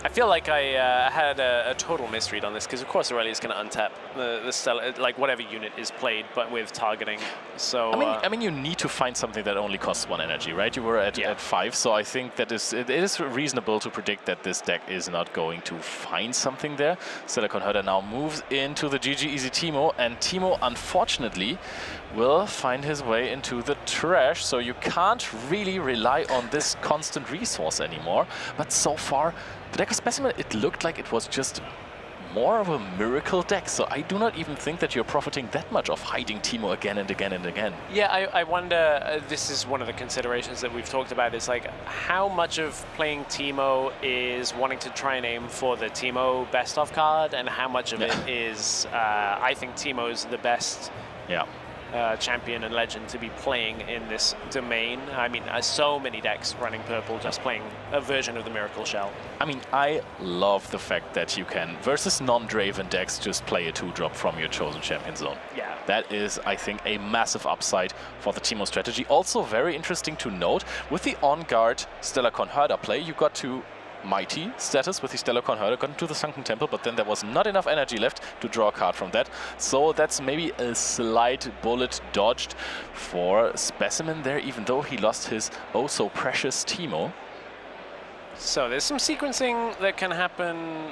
Speaker 1: I feel like I had a total misread on this, because of course Irelia is going to untap the Stellar, like whatever unit is played, but with targeting. So
Speaker 2: I mean, you need to find something that only costs 1 energy, right? You were at 5, so I think that it is reasonable to predict that this deck is not going to find something there. Stellar Conherder now moves into the GG Easy Teemo, and Teemo, unfortunately, will find his way into the trash, so you can't really rely on this constant resource anymore. But so far, the deck of Specimen, it looked like it was just more of a miracle deck, so I do not even think that you're profiting that much of hiding Teemo again and again and again.
Speaker 1: Yeah, I wonder, this is one of the considerations that we've talked about, is like how much of playing Teemo is wanting to try and aim for the Teemo best of card, and how much of it is, I think Teemo's the best champion and legend to be playing in this domain. I mean, so many decks running purple just playing a version of the Miracle Shell.
Speaker 2: I mean, I love the fact that you can, versus non-Draven decks, just play a 2-drop from your chosen champion zone.
Speaker 1: Yeah.
Speaker 2: That is, I think, a massive upside for the Teemo strategy. Also very interesting to note, with the on-guard Stellar Conherder play, you got to Mighty status with the Stellar Conherder, got into the Sunken Temple, but then there was not enough energy left to draw a card from that. So that's maybe a slight bullet dodged for Specimen there, even though he lost his oh-so-precious Teemo.
Speaker 1: So there's some sequencing that can happen,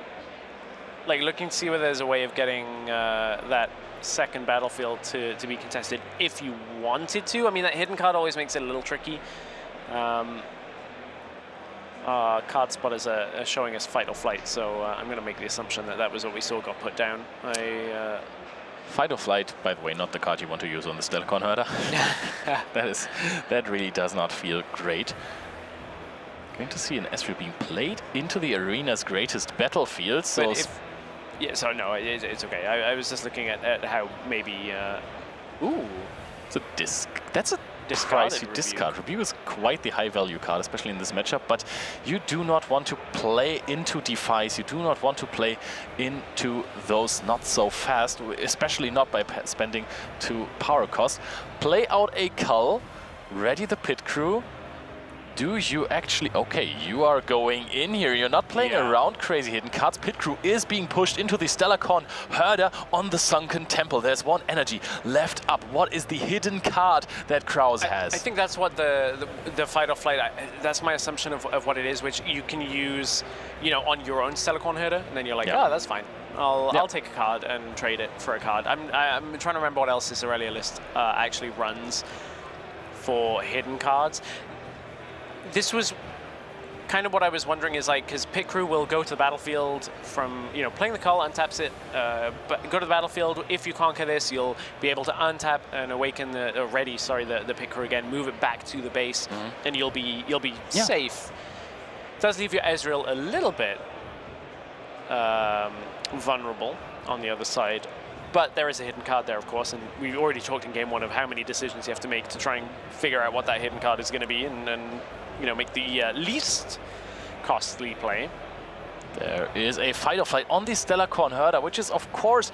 Speaker 1: like looking to see whether there's a way of getting that second battlefield to be contested if you wanted to. I mean, that hidden card always makes it a little tricky. Card spotters are showing us fight or flight, so I'm going to make the assumption that that was what we saw got put down.
Speaker 2: Fight or flight, by the way, not the card you want to use on the Stellar Conherder. That really does not feel great. Going to see an Ezreal being played into the arena's greatest battlefield. So
Speaker 1: so no, it's okay. I was just looking at how maybe. Ooh,
Speaker 2: it's a disc. That's a pricey discard. Review is quite the high-value card, especially in this matchup, but you do not want to play into Defies. You do not want to play into those not so fast, especially not by spending 2 power cost. Play out a Cull, ready the pit crew. Do you actually... Okay, you are going in here. You're not playing around crazy hidden cards. Pit Crew is being pushed into the Stellar Conherder on the Sunken Temple. There's 1 energy left up. What is the hidden card that Krowz has?
Speaker 1: I think that's what the fight or flight... that's my assumption of what it is, which you can use, you know, on your own Stellar Conherder, and then you're like, oh, that's fine. I'll take a card and trade it for a card. I'm trying to remember what else this Irelia list actually runs for hidden cards. This was kind of what I was wondering, is like, because Pit Crew will go to the battlefield from, you know, playing the Cull, untaps it, but go to the battlefield. If you conquer this, you'll be able to untap and awaken the Pit Crew again, move it back to the base, and you'll be safe. It does leave your Ezreal a little bit vulnerable on the other side. But there is a hidden card there, of course, and we already talked in Game 1 of how many decisions you have to make to try and figure out what that hidden card is going to be, and you know, make the least costly play.
Speaker 2: There is a fight or flight on the Stellar Conherder, which is, of course,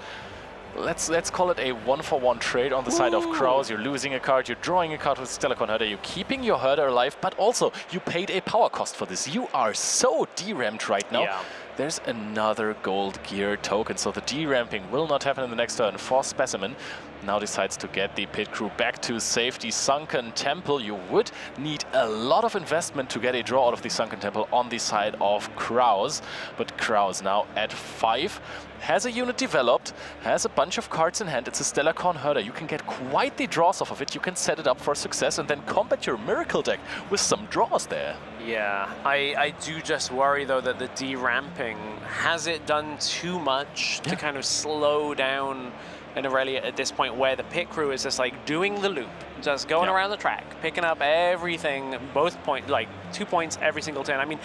Speaker 2: let's call it a 1-for-1 trade on the side of Krowz. You're losing a card, you're drawing a card with Stellar Conherder, you're keeping your herder alive, but also you paid a power cost for this. You are so de-ramped right now. Yeah. There's another gold gear token, so the de-ramping will not happen in the next turn for Specimen. Now decides to get the Pit Crew back to safety. Sunken Temple, you would need a lot of investment to get a draw out of the Sunken Temple on the side of Krowz. But Krowz now at 5, has a unit developed, has a bunch of cards in hand. It's a Stellar Conherder. You can get quite the draws off of it. You can set it up for success and then combat your Miracle deck with some draws there.
Speaker 1: Yeah, I do just worry though that the deramping, has it done too much to kind of slow down an Irelia at this point where the pit crew is just like doing the loop, just going around the track, picking up everything, both point, like 2 points every single turn. I mean,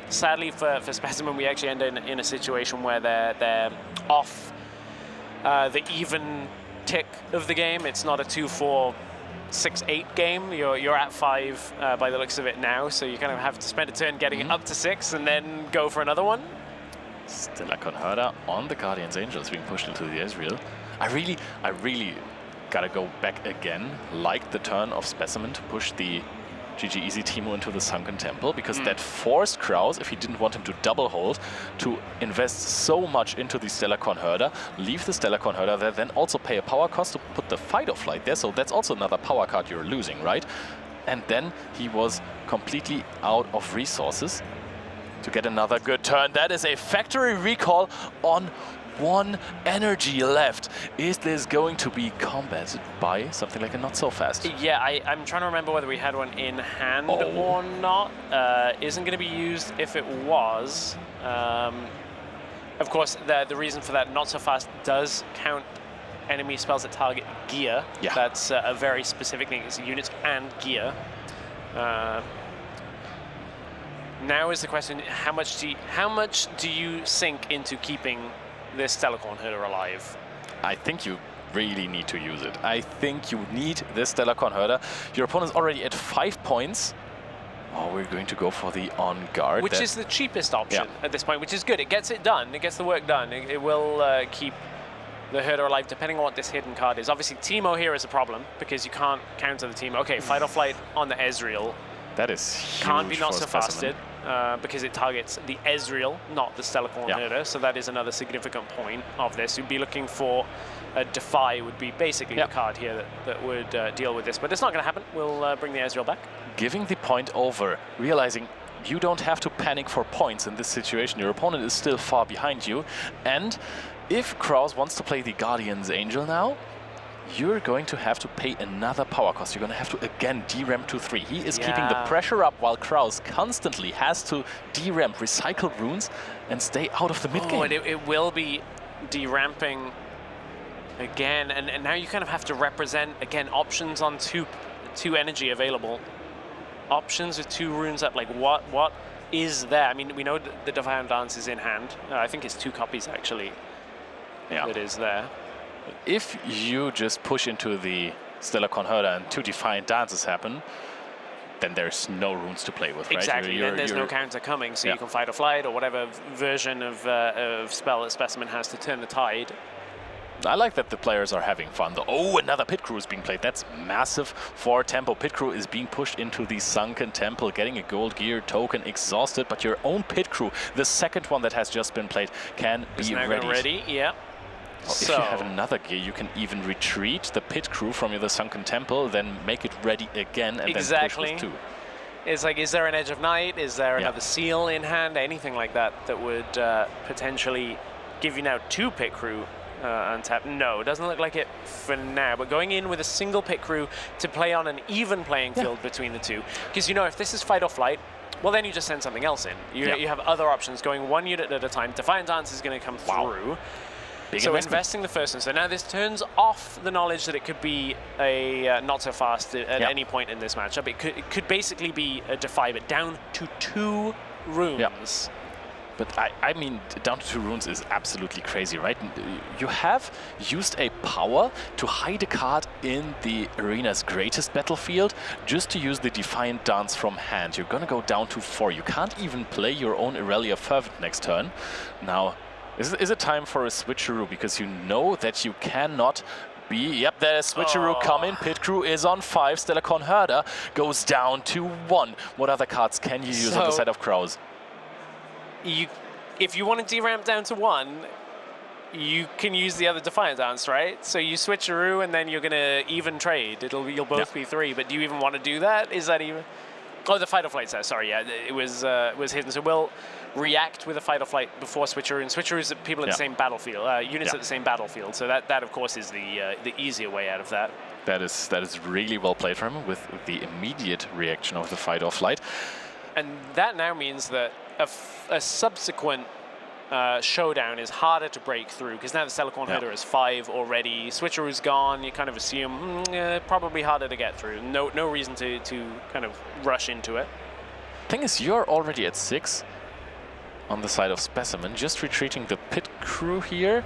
Speaker 1: sadly for Specimen, we actually end in a situation where they're off the even tick of the game. It's not a 2-4, 6-8 game. You're at 5 by the looks of it now, so you kind of have to spend a turn getting it up to 6 and then go for another one.
Speaker 2: Stellar Conherder on the Guardian's Angel is being pushed into the Ezreal. I really gotta go back again, like the turn of Specimen to push the GG Easy Teemo into the Sunken Temple, because that forced Krowz, if he didn't want him to double hold, to invest so much into the Stellar Conherder, leave the Stellar Conherder there, then also pay a power cost to put the Fight or Flight there, so that's also another power card you're losing, right? And then he was completely out of resources to get another good turn. That is a factory recall on 1 energy left. Is this going to be combated by something like a not so fast?
Speaker 1: Yeah, I'm trying to remember whether we had one in hand or not. Isn't going to be used if it was. Of course, the reason for that not so fast does count enemy spells that target gear. Yeah. That's a very specific thing. It's units and gear. Now is the question: how much do you sink into keeping this Stellar Conherder alive?
Speaker 2: I think you really need to use it. I think you need this Stellar Conherder. Your opponent's already at 5 points. Oh, we're going to go for the on guard.
Speaker 1: Which is the cheapest option at this point, which is good. It gets it done. It gets the work done. It will keep the herder alive, depending on what this hidden card is. Obviously, Teemo here is a problem because you can't counter the Teemo. Okay, Fight or Flight on the Ezreal.
Speaker 2: That is huge.
Speaker 1: Can't be not so fasted. Because it targets the Ezreal, not the Stellar Conherder, so that is another significant point of this. You'd be looking for a Defy would be basically the card here that would deal with this, but it's not going to happen. We'll bring the Ezreal back.
Speaker 2: Giving the point over, realizing you don't have to panic for points in this situation. Your opponent is still far behind you, and if Krowz wants to play the Guardian's Angel now, you're going to have to pay another power cost. You're going to have to again deramp to 3. He is keeping the pressure up while Krowz constantly has to deramp, recycle runes, and stay out of the mid game.
Speaker 1: And it will be deramping again, and now you kind of have to represent again options on two energy available. Options with 2 runes up. Like what is there? I mean, we know the Defiant Dance is in hand. I think it's 2 copies actually. That is there.
Speaker 2: If you just push into the Stellar Conherder and 2 Defiant Dances happen, then there's no runes to play with, right?
Speaker 1: Exactly, then there's no counter coming, so you can Fight or Flight or whatever version of spell that Specimen has to turn the tide.
Speaker 2: I like that the players are having fun, though. Oh, another Pit Crew is being played. That's massive for tempo. Pit Crew is being pushed into the Sunken Temple, getting a gold gear token exhausted, but your own Pit Crew, the second one that has just been played, can be ready. If you have another gear, you can even retreat the Pit Crew from the Sunken Temple, then make it ready again, and then push with 2.
Speaker 1: It's like, is there an Edge of Night? Is there another Seal in hand? Anything like that that would potentially give you now 2 Pit Crew untapped? No, it doesn't look like it for now. But going in with a single Pit Crew to play on an even playing field between the 2, because you know if this is Fight or Flight, well then you just send something else in. You have other options going 1 unit at a time. Defiant Dance is going to come through. So investing the first one. So now this turns off the knowledge that it could be a not so fast at any point in this matchup. It could basically be a Defy, but down to 2 runes.
Speaker 2: But I mean, down to 2 runes is absolutely crazy, right? You have used a power to hide a card in the arena's greatest battlefield just to use the Defiant Dance from hand. You're gonna go down to 4. You can't even play your own Irelia Fervent next turn. Now, is it time for a switcheroo? Because you know that you cannot be... Yep, there's switcheroo coming. Pit Crew is on 5. Stellar Conherder goes down to 1. What other cards can you use on the side of Krowz?
Speaker 1: If you want to deramp down to 1, you can use the other Defiant Dance, right? So you switcheroo and then you're going to even trade. You'll both be 3, but do you even want to do that? Is that even... Oh, the Fight or Flight's there, sorry, it was hidden. So we'll react with a Fight or Flight before switcheroo, and switcheroo is people at the same battlefield, units at the same battlefield. So that of course is the easier way out of that.
Speaker 2: That is really well played from him with the immediate reaction of the Fight or Flight.
Speaker 1: And that now means that a subsequent showdown is harder to break through, because now the Stelacorn Herder is 5 already. Switcheroo's gone. You kind of assume probably harder to get through. No reason to kind of rush into it.
Speaker 2: Thing is, you're already at 6 on the side of Specimen. Just retreating the pit crew here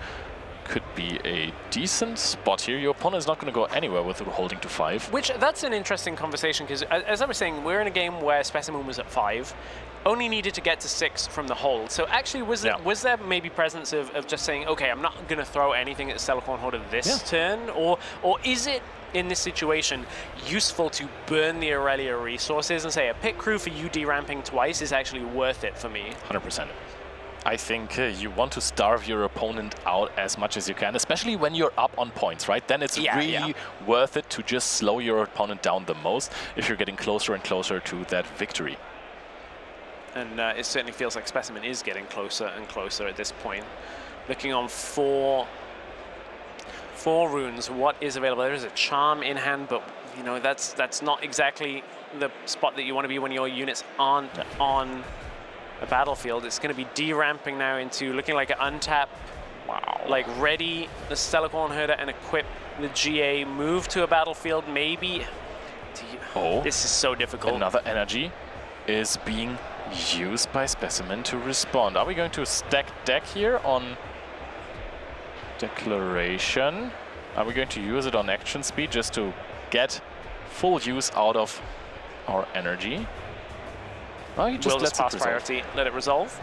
Speaker 2: could be a decent spot here. Your opponent is not going to go anywhere with holding to 5.
Speaker 1: Which, that's an interesting conversation, because as I was saying, we're in a game where Specimen was at 5, only needed to get to 6 from the hold. So actually, was there maybe presence of just saying, okay, I'm not going to throw anything at Stelacorn Herder this turn? Or is it, in this situation, useful to burn the Irelia resources and say a pit crew for you deramping twice is actually worth it for me?
Speaker 2: 100%. I think you want to starve your opponent out as much as you can, especially when you're up on points, right? Then it's really worth it to just slow your opponent down the most if you're getting closer and closer to that victory.
Speaker 1: And it certainly feels like Specimen is getting closer and closer at this point. Looking on four runes, what is available? There is a charm in hand, but you know that's not exactly the spot that you want to be when your units aren't on a battlefield. It's going to be deramping now into looking like an untap. Wow. Like ready the Stelacorn Herder and equip the GA, move to a battlefield, maybe. This is so difficult.
Speaker 2: Another energy is being used by Specimen to respond. Are we going to stack deck here on Declaration? Are we going to use it on action speed just to get full use out of our energy? Oh, you just
Speaker 1: let it pass priority, let it resolve.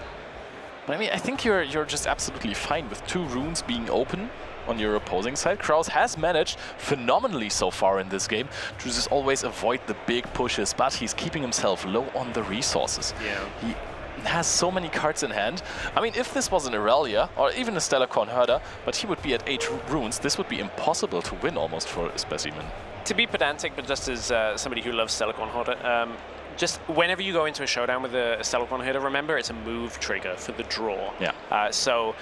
Speaker 2: But I mean, I think you're just absolutely fine with 2 runes being open on your opposing side. Krowz has managed phenomenally so far in this game to just always avoid the big pushes, but he's keeping himself low on the resources.
Speaker 1: Yeah.
Speaker 2: He has so many cards in hand. I mean, if this was an Irelia or even a Stelacorn Herder, but he would be at 8 runes, this would be impossible to win almost for a Specimen.
Speaker 1: To be pedantic, but just as somebody who loves Stelacorn Herder, just whenever you go into a showdown with a Stelacorn Herder, remember it's a move trigger for the draw.
Speaker 2: Yeah.
Speaker 1: So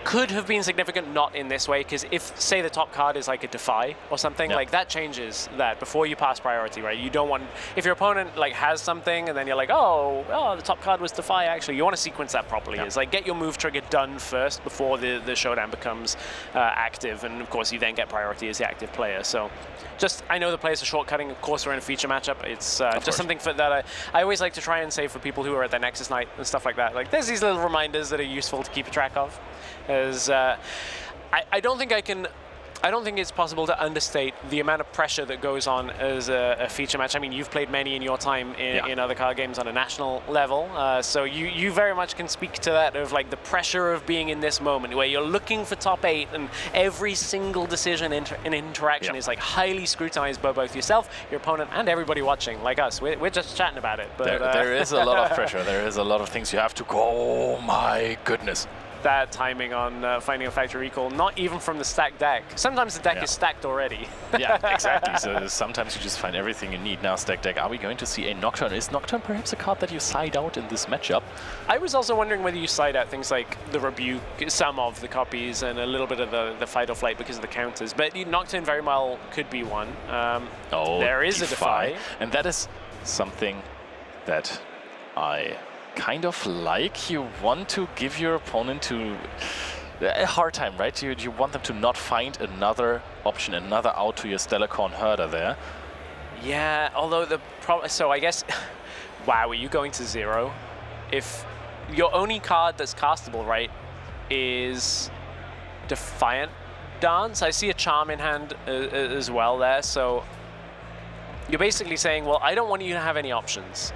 Speaker 1: could have been significant, not in this way, because if, say, the top card is like a Defy or something, like that changes that before you pass priority, right? You don't want, if your opponent like has something and then you're like, oh, the top card was Defy, actually, you want to sequence that properly. It's like get your move trigger done first before the showdown becomes active, and of course you then get priority as the active player. So just, I know the players are shortcutting, of course we're in a feature matchup, it's just something for that I always like to try and say for people who are at their Nexus night and stuff like that. Like there's these little reminders that are useful to keep track of. As I don't think it's possible to understate the amount of pressure that goes on as a feature match. I mean, you've played many in your time in other card games on a national level, so you very much can speak to that, of like the pressure of being in this moment where you're looking for top 8 and every single decision in interaction is like highly scrutinized by both yourself, your opponent, and everybody watching, like us. We're just chatting about it. But
Speaker 2: there is a lot of pressure. There is a lot of things you have to go, oh my goodness.
Speaker 1: That timing on finding a factory recall, not even from the stacked deck. Sometimes the deck is stacked already.
Speaker 2: Yeah, exactly. So sometimes you just find everything you need. Now stacked deck. Are we going to see a Nocturne? Is Nocturne perhaps a card that you side out in this matchup?
Speaker 1: I was also wondering whether you side out things like the Rebuke, some of the copies, and a little bit of the Fight or Flight because of the counters. But Nocturne very well could be one. There is a Defy.
Speaker 2: And that is something that I kind of like. You want to give your opponent a hard time, right? You want them to not find another option, another out to your Stelacorn Herder there.
Speaker 1: Yeah, although the problem, so I guess, wow, are you going to 0? If your only card that's castable, right, is Defiant Dance. I see a Charm in hand as well there, so you're basically saying, well, I don't want you to have any options.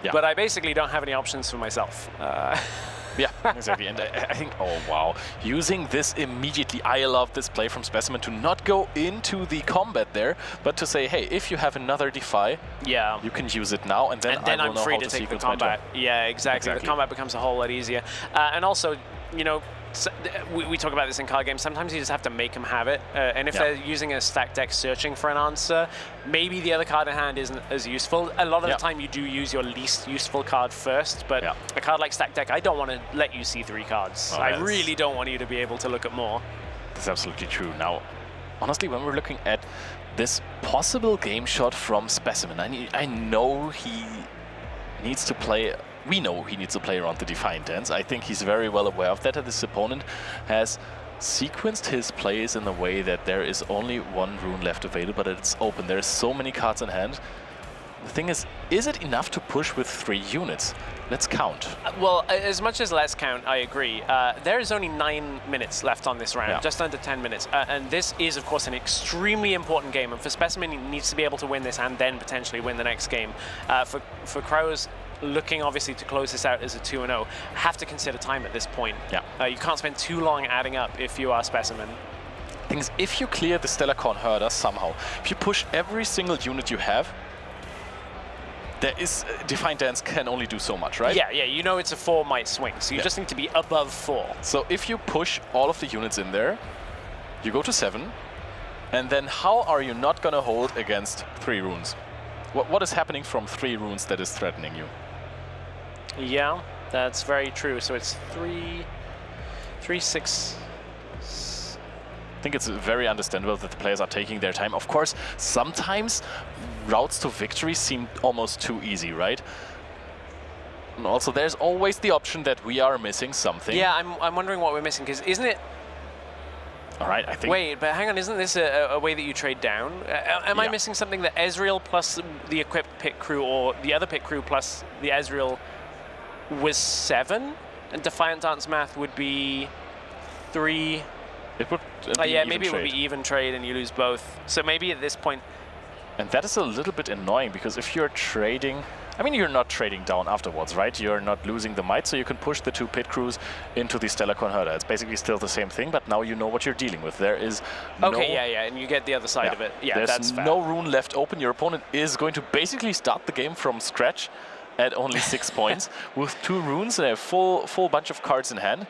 Speaker 1: Yeah. But I basically don't have any options for myself.
Speaker 2: Yeah, exactly. And I think, oh wow, using this immediately, I love this play from Specimen to not go into the combat there, but to say, hey, if you have another Defy, you can use it now, and then I will know how to take the combat.
Speaker 1: Yeah, exactly. The combat becomes a whole lot easier. And also, you know, we talk about this in card games. Sometimes you just have to make them have it. And if they're using a stacked deck searching for an answer, maybe the other card in hand isn't as useful. A lot of the time you do use your least useful card first, but a card like stacked deck, I don't want to let you see 3 cards. I really don't want you to be able to look at more.
Speaker 2: That's absolutely true. Now, honestly, when we're looking at this possible game shot from Specimen, I know he needs to play. We know he needs to play around the Defiant Dance. I think he's very well aware of that. And this opponent has sequenced his plays in a way that there is only one rune left available, but it's open. There's so many cards in hand. The thing is it enough to push with 3 units? Let's count.
Speaker 1: Well, as much as let's count, I agree. There is only 9 minutes left on this round, just under 10 minutes. And this is, of course, an extremely important game. And for Specimen, he needs to be able to win this and then potentially win the next game. For Krowz, looking obviously to close this out as a 2-0, have to consider time at this point. You can't spend too long adding up if you are Specimen.
Speaker 2: Thing is, if you clear the Stellar Corn Herder somehow, if you push every single unit you have, there is Defiant Dance can only do so much, right?
Speaker 1: Yeah, you know it's a 4 might swing, so you just need to be above 4.
Speaker 2: So if you push all of the units in there, you go to 7, and then how are you not going to hold against 3 runes? What is happening from 3 runes that is threatening you?
Speaker 1: Yeah, that's very true. So it's 3, 6.
Speaker 2: I think it's very understandable that the players are taking their time. Of course, sometimes routes to victory seem almost too easy, right? And also, there's always the option that we are missing something.
Speaker 1: Yeah, I'm wondering what we're missing, because isn't it...
Speaker 2: All right, I think...
Speaker 1: Wait, but hang on, isn't this a way that you trade down? Am I missing something that Ezreal plus the equipped pit crew, or the other pit crew plus the Ezreal was 7? And Defiant Dance math would be 3...
Speaker 2: It would
Speaker 1: yeah, maybe it would be even trade and you lose both. So maybe at this point...
Speaker 2: And that is a little bit annoying, because if you're trading... I mean, you're not trading down afterwards, right? You're not losing the might, so you can push the 2 pit crews into the Stellar Corn Herder. It's basically still the same thing, but now you know what you're dealing with. There is
Speaker 1: okay, yeah, and you get the other side of it. Yeah,
Speaker 2: there's
Speaker 1: that's fair.
Speaker 2: no rune left open. Your opponent is going to basically start the game from scratch at only 6 points with 2 runes and a full bunch of cards in hand.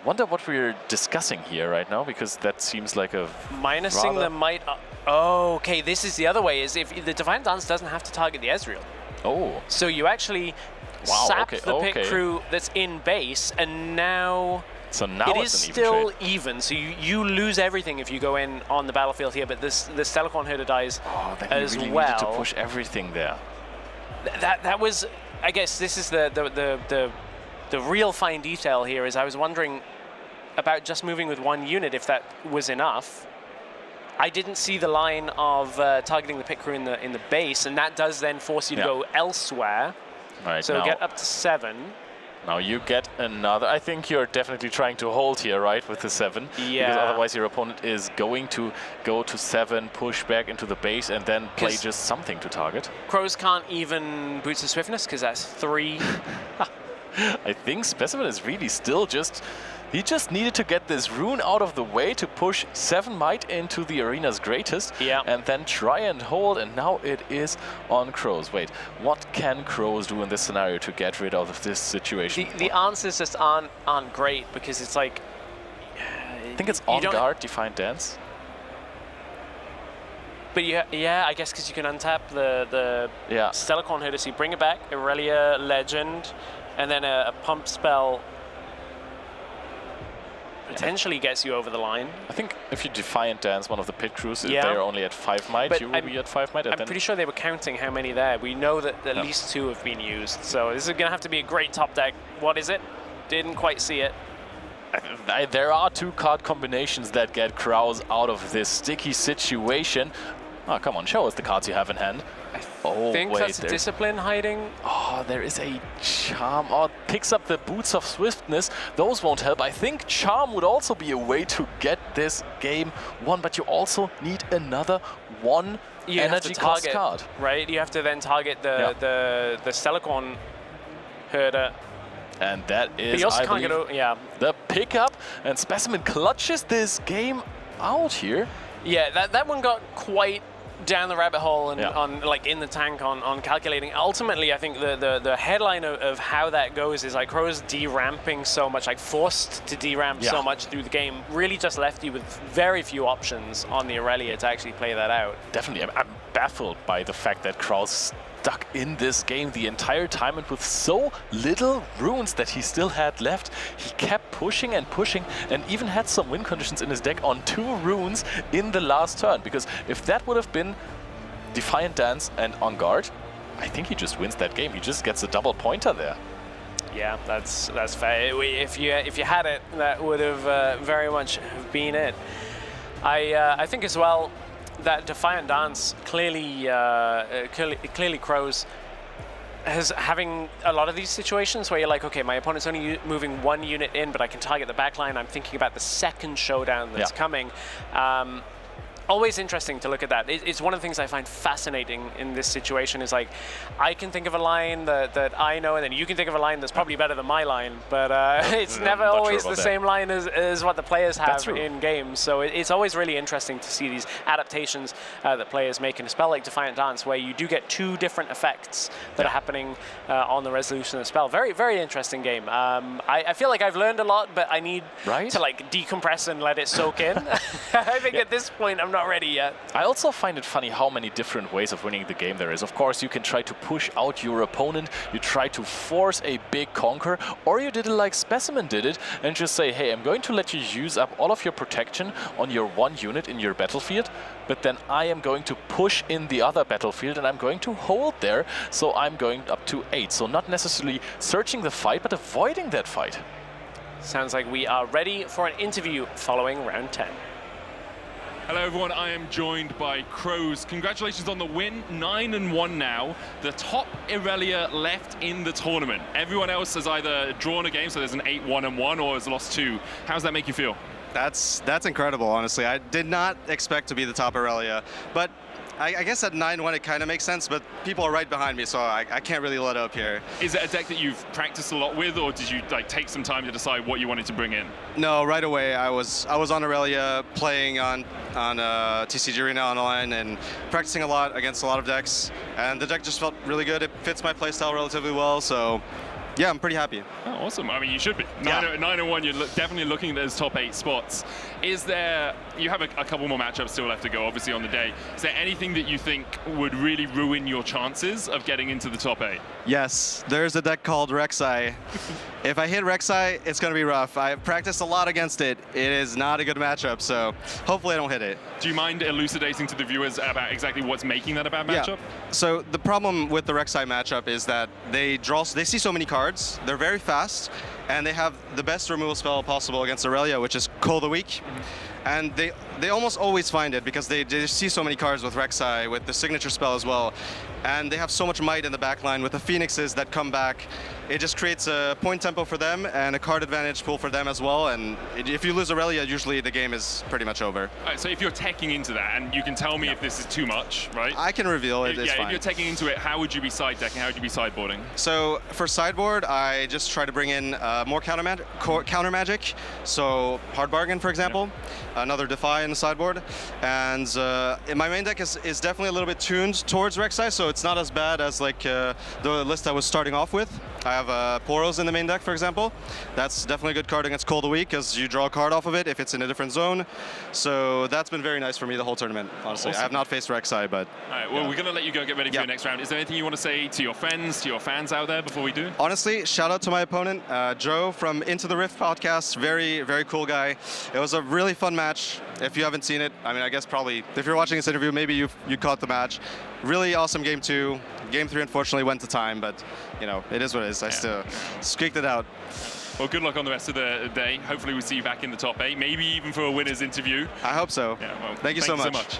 Speaker 2: Wonder what we're discussing here right now, because that seems like a
Speaker 1: minusing the might. Oh, okay. This is the other way. Is if the Defiant Dance doesn't have to target the Ezreal.
Speaker 2: Oh.
Speaker 1: So you actually sap the pit crew that's in base, and now.
Speaker 2: So now
Speaker 1: it is still even. So you lose everything if you go in on the battlefield here, but the Stellar Corn Herder dies as
Speaker 2: really
Speaker 1: well.
Speaker 2: Needed to push everything there.
Speaker 1: That was. I guess this is the real fine detail here. Is I was wondering about just moving with 1 unit, if that was enough. I didn't see the line of targeting the pit crew in the base, and that does then force you to go elsewhere.
Speaker 2: Right,
Speaker 1: so get up to 7.
Speaker 2: Now you get another. I think you're definitely trying to hold here, right, with the 7.
Speaker 1: Yeah.
Speaker 2: Because otherwise your opponent is going to go to 7, push back into the base, and then play just something to target.
Speaker 1: Krowz can't even Boots of Swiftness, because that's 3.
Speaker 2: I think Specimen is really still just... He just needed to get this rune out of the way to push 7 might into the arena's greatest, and then try and hold, and now it is on Krowz. Wait, what can Krowz do in this scenario to get rid of this situation?
Speaker 1: The answers just aren't great, because it's like...
Speaker 2: I think it's on guard, Defiant Dance.
Speaker 1: But yeah, I guess because you can untap the Stellar Corn Herder, so you bring it back, Irelia, Legend, and then a pump spell potentially gets you over the line.
Speaker 2: I think if you Defiant Dance one of the pit crews, if they're only at 5 might, but you will be at 5 might.
Speaker 1: I'm pretty sure they were counting how many there. We know that at least 2 have been used. So this is going to have to be a great top deck. What is it? Didn't quite see it.
Speaker 2: There are 2 card combinations that get Krowz out of this sticky situation. Oh, come on, show us the cards you have in hand.
Speaker 1: I think that's a Discipline hiding.
Speaker 2: Oh, there is a Charm. Oh, picks up the Boots of Swiftness. Those won't help. I think Charm would also be a way to get this game won, but you also need another 1 energy cost card.
Speaker 1: Right, you have to then target the Stellar Corn Herder.
Speaker 2: And that is,
Speaker 1: I believe,
Speaker 2: the pickup. And Specimen clutches this game out here.
Speaker 1: Yeah, that one got quite down the rabbit hole and on like in the tank on calculating. Ultimately, I think the headline of how that goes is like Krowz de-ramping so much, like forced to de-ramp so much through the game, really just left you with very few options on the Irelia to actually play that out.
Speaker 2: Definitely, I'm baffled by the fact that Krowz stuck in this game the entire time, and with so little runes that he still had left, he kept pushing and pushing, and even had some win conditions in his deck on 2 runes in the last turn. Because if that would have been Defiant Dance and On Guard, I think he just wins that game. He just gets a double pointer there.
Speaker 1: Yeah, that's fair. If you had it, that would have very much been it. I think as well that Defiant Dance clearly Krowz having a lot of these situations where you're like, okay, my opponent's only moving one unit in, but I can target the back line. I'm thinking about the second showdown that's coming. Always interesting to look at that. It's one of the things I find fascinating in this situation is like, I can think of a line that I know, and then you can think of a line that's probably better than my line, but it's never always the same line as what the players have in games. So it's always really interesting to see these adaptations that players make in a spell like Defiant Dance, where you do get two different effects that are happening on the resolution of the spell. Very, very interesting game. I feel like I've learned a lot, but I need to like decompress and let it soak in. I think at this point, I'm not ready yet.
Speaker 2: I also find it funny how many different ways of winning the game there is. Of course, you can try to push out your opponent, you try to force a big conquer, or you did it like Specimen did it and just say, hey, I'm going to let you use up all of your protection on your one unit in your battlefield, but then I am going to push in the other battlefield and I'm going to hold there, so I'm going up to 8. So not necessarily searching the fight, but avoiding that fight.
Speaker 1: Sounds like we are ready for an interview following round 10.
Speaker 3: Hello everyone, I am joined by Krowz. Congratulations on the win, 9-1 now. The top Irelia left in the tournament. Everyone else has either drawn a game, so there's an 8-1-1, or has lost 2. How does that make you feel?
Speaker 4: That's incredible, honestly. I did not expect to be the top Irelia, but I guess at 9-1 it kind of makes sense, but people are right behind me, so I can't really let up here.
Speaker 3: Is it a deck that you've practiced a lot with, or did you like take some time to decide what you wanted to bring in?
Speaker 4: No, right away I was on Irelia, playing on TCG Arena online and practicing a lot against a lot of decks, and the deck just felt really good. It fits my playstyle relatively well, so yeah, I'm pretty happy.
Speaker 3: Oh, awesome. I mean, you should be. 9-1, you're definitely looking at those top 8 spots. Is there, you have a couple more matchups still left to go, obviously, on the day. Is there anything that you think would really ruin your chances of getting into the top 8?
Speaker 4: Yes, there's a deck called Rek'Sai. If I hit Rek'Sai, it's going to be rough. I've practiced a lot against it. It is not a good matchup, so hopefully I don't hit it.
Speaker 3: Do you mind elucidating to the viewers about exactly what's making that a bad matchup?
Speaker 4: Yeah. So the problem with the Rek'Sai matchup is that they see so many cards, they're very fast, and they have the best removal spell possible against Irelia, which is Call the Weak. And they almost always find it because they see so many cards with Rek'Sai, with the signature spell as well. And they have so much might in the backline with the Phoenixes that come back. It just creates a point tempo for them and a card advantage pool for them as well. And if you lose Irelia, usually the game is pretty much over.
Speaker 3: All right, so if you're teching into that, and you can tell me if this is too much, right?
Speaker 4: I can reveal it.
Speaker 3: Yeah, if you're teching into it, how would you be side decking? How would you be sideboarding?
Speaker 4: So for sideboard, I just try to bring in more counter magic. So Hard Bargain, for example, another Defy in the sideboard. And my main deck is definitely a little bit tuned towards Rek'Sai, so it's not as bad as like the list I was starting off with. I have Poros in the main deck, for example. That's definitely a good card against Call the Weak, because you draw a card off of it if it's in a different zone. So that's been very nice for me the whole tournament, honestly.
Speaker 3: Awesome.
Speaker 4: I have not faced Rek'Sai, but...
Speaker 3: All right, well, we're going to let you go get ready for your next round. Is there anything you want to say to your friends, to your fans out there before we do?
Speaker 4: Honestly, shout out to my opponent, Joe from Into the Rift podcast. Very, very cool guy. It was a really fun match. If you haven't seen it, I mean, I guess probably, if you're watching this interview, maybe you caught the match. Really awesome game 2. Game 3 unfortunately went to time, but you know, it is what it is. I still squeaked it out.
Speaker 3: Well, good luck on the rest of the day. Hopefully we'll see you back in the top 8, maybe even for a winner's interview.
Speaker 4: I hope so.
Speaker 3: Yeah, well,
Speaker 4: thank you so much.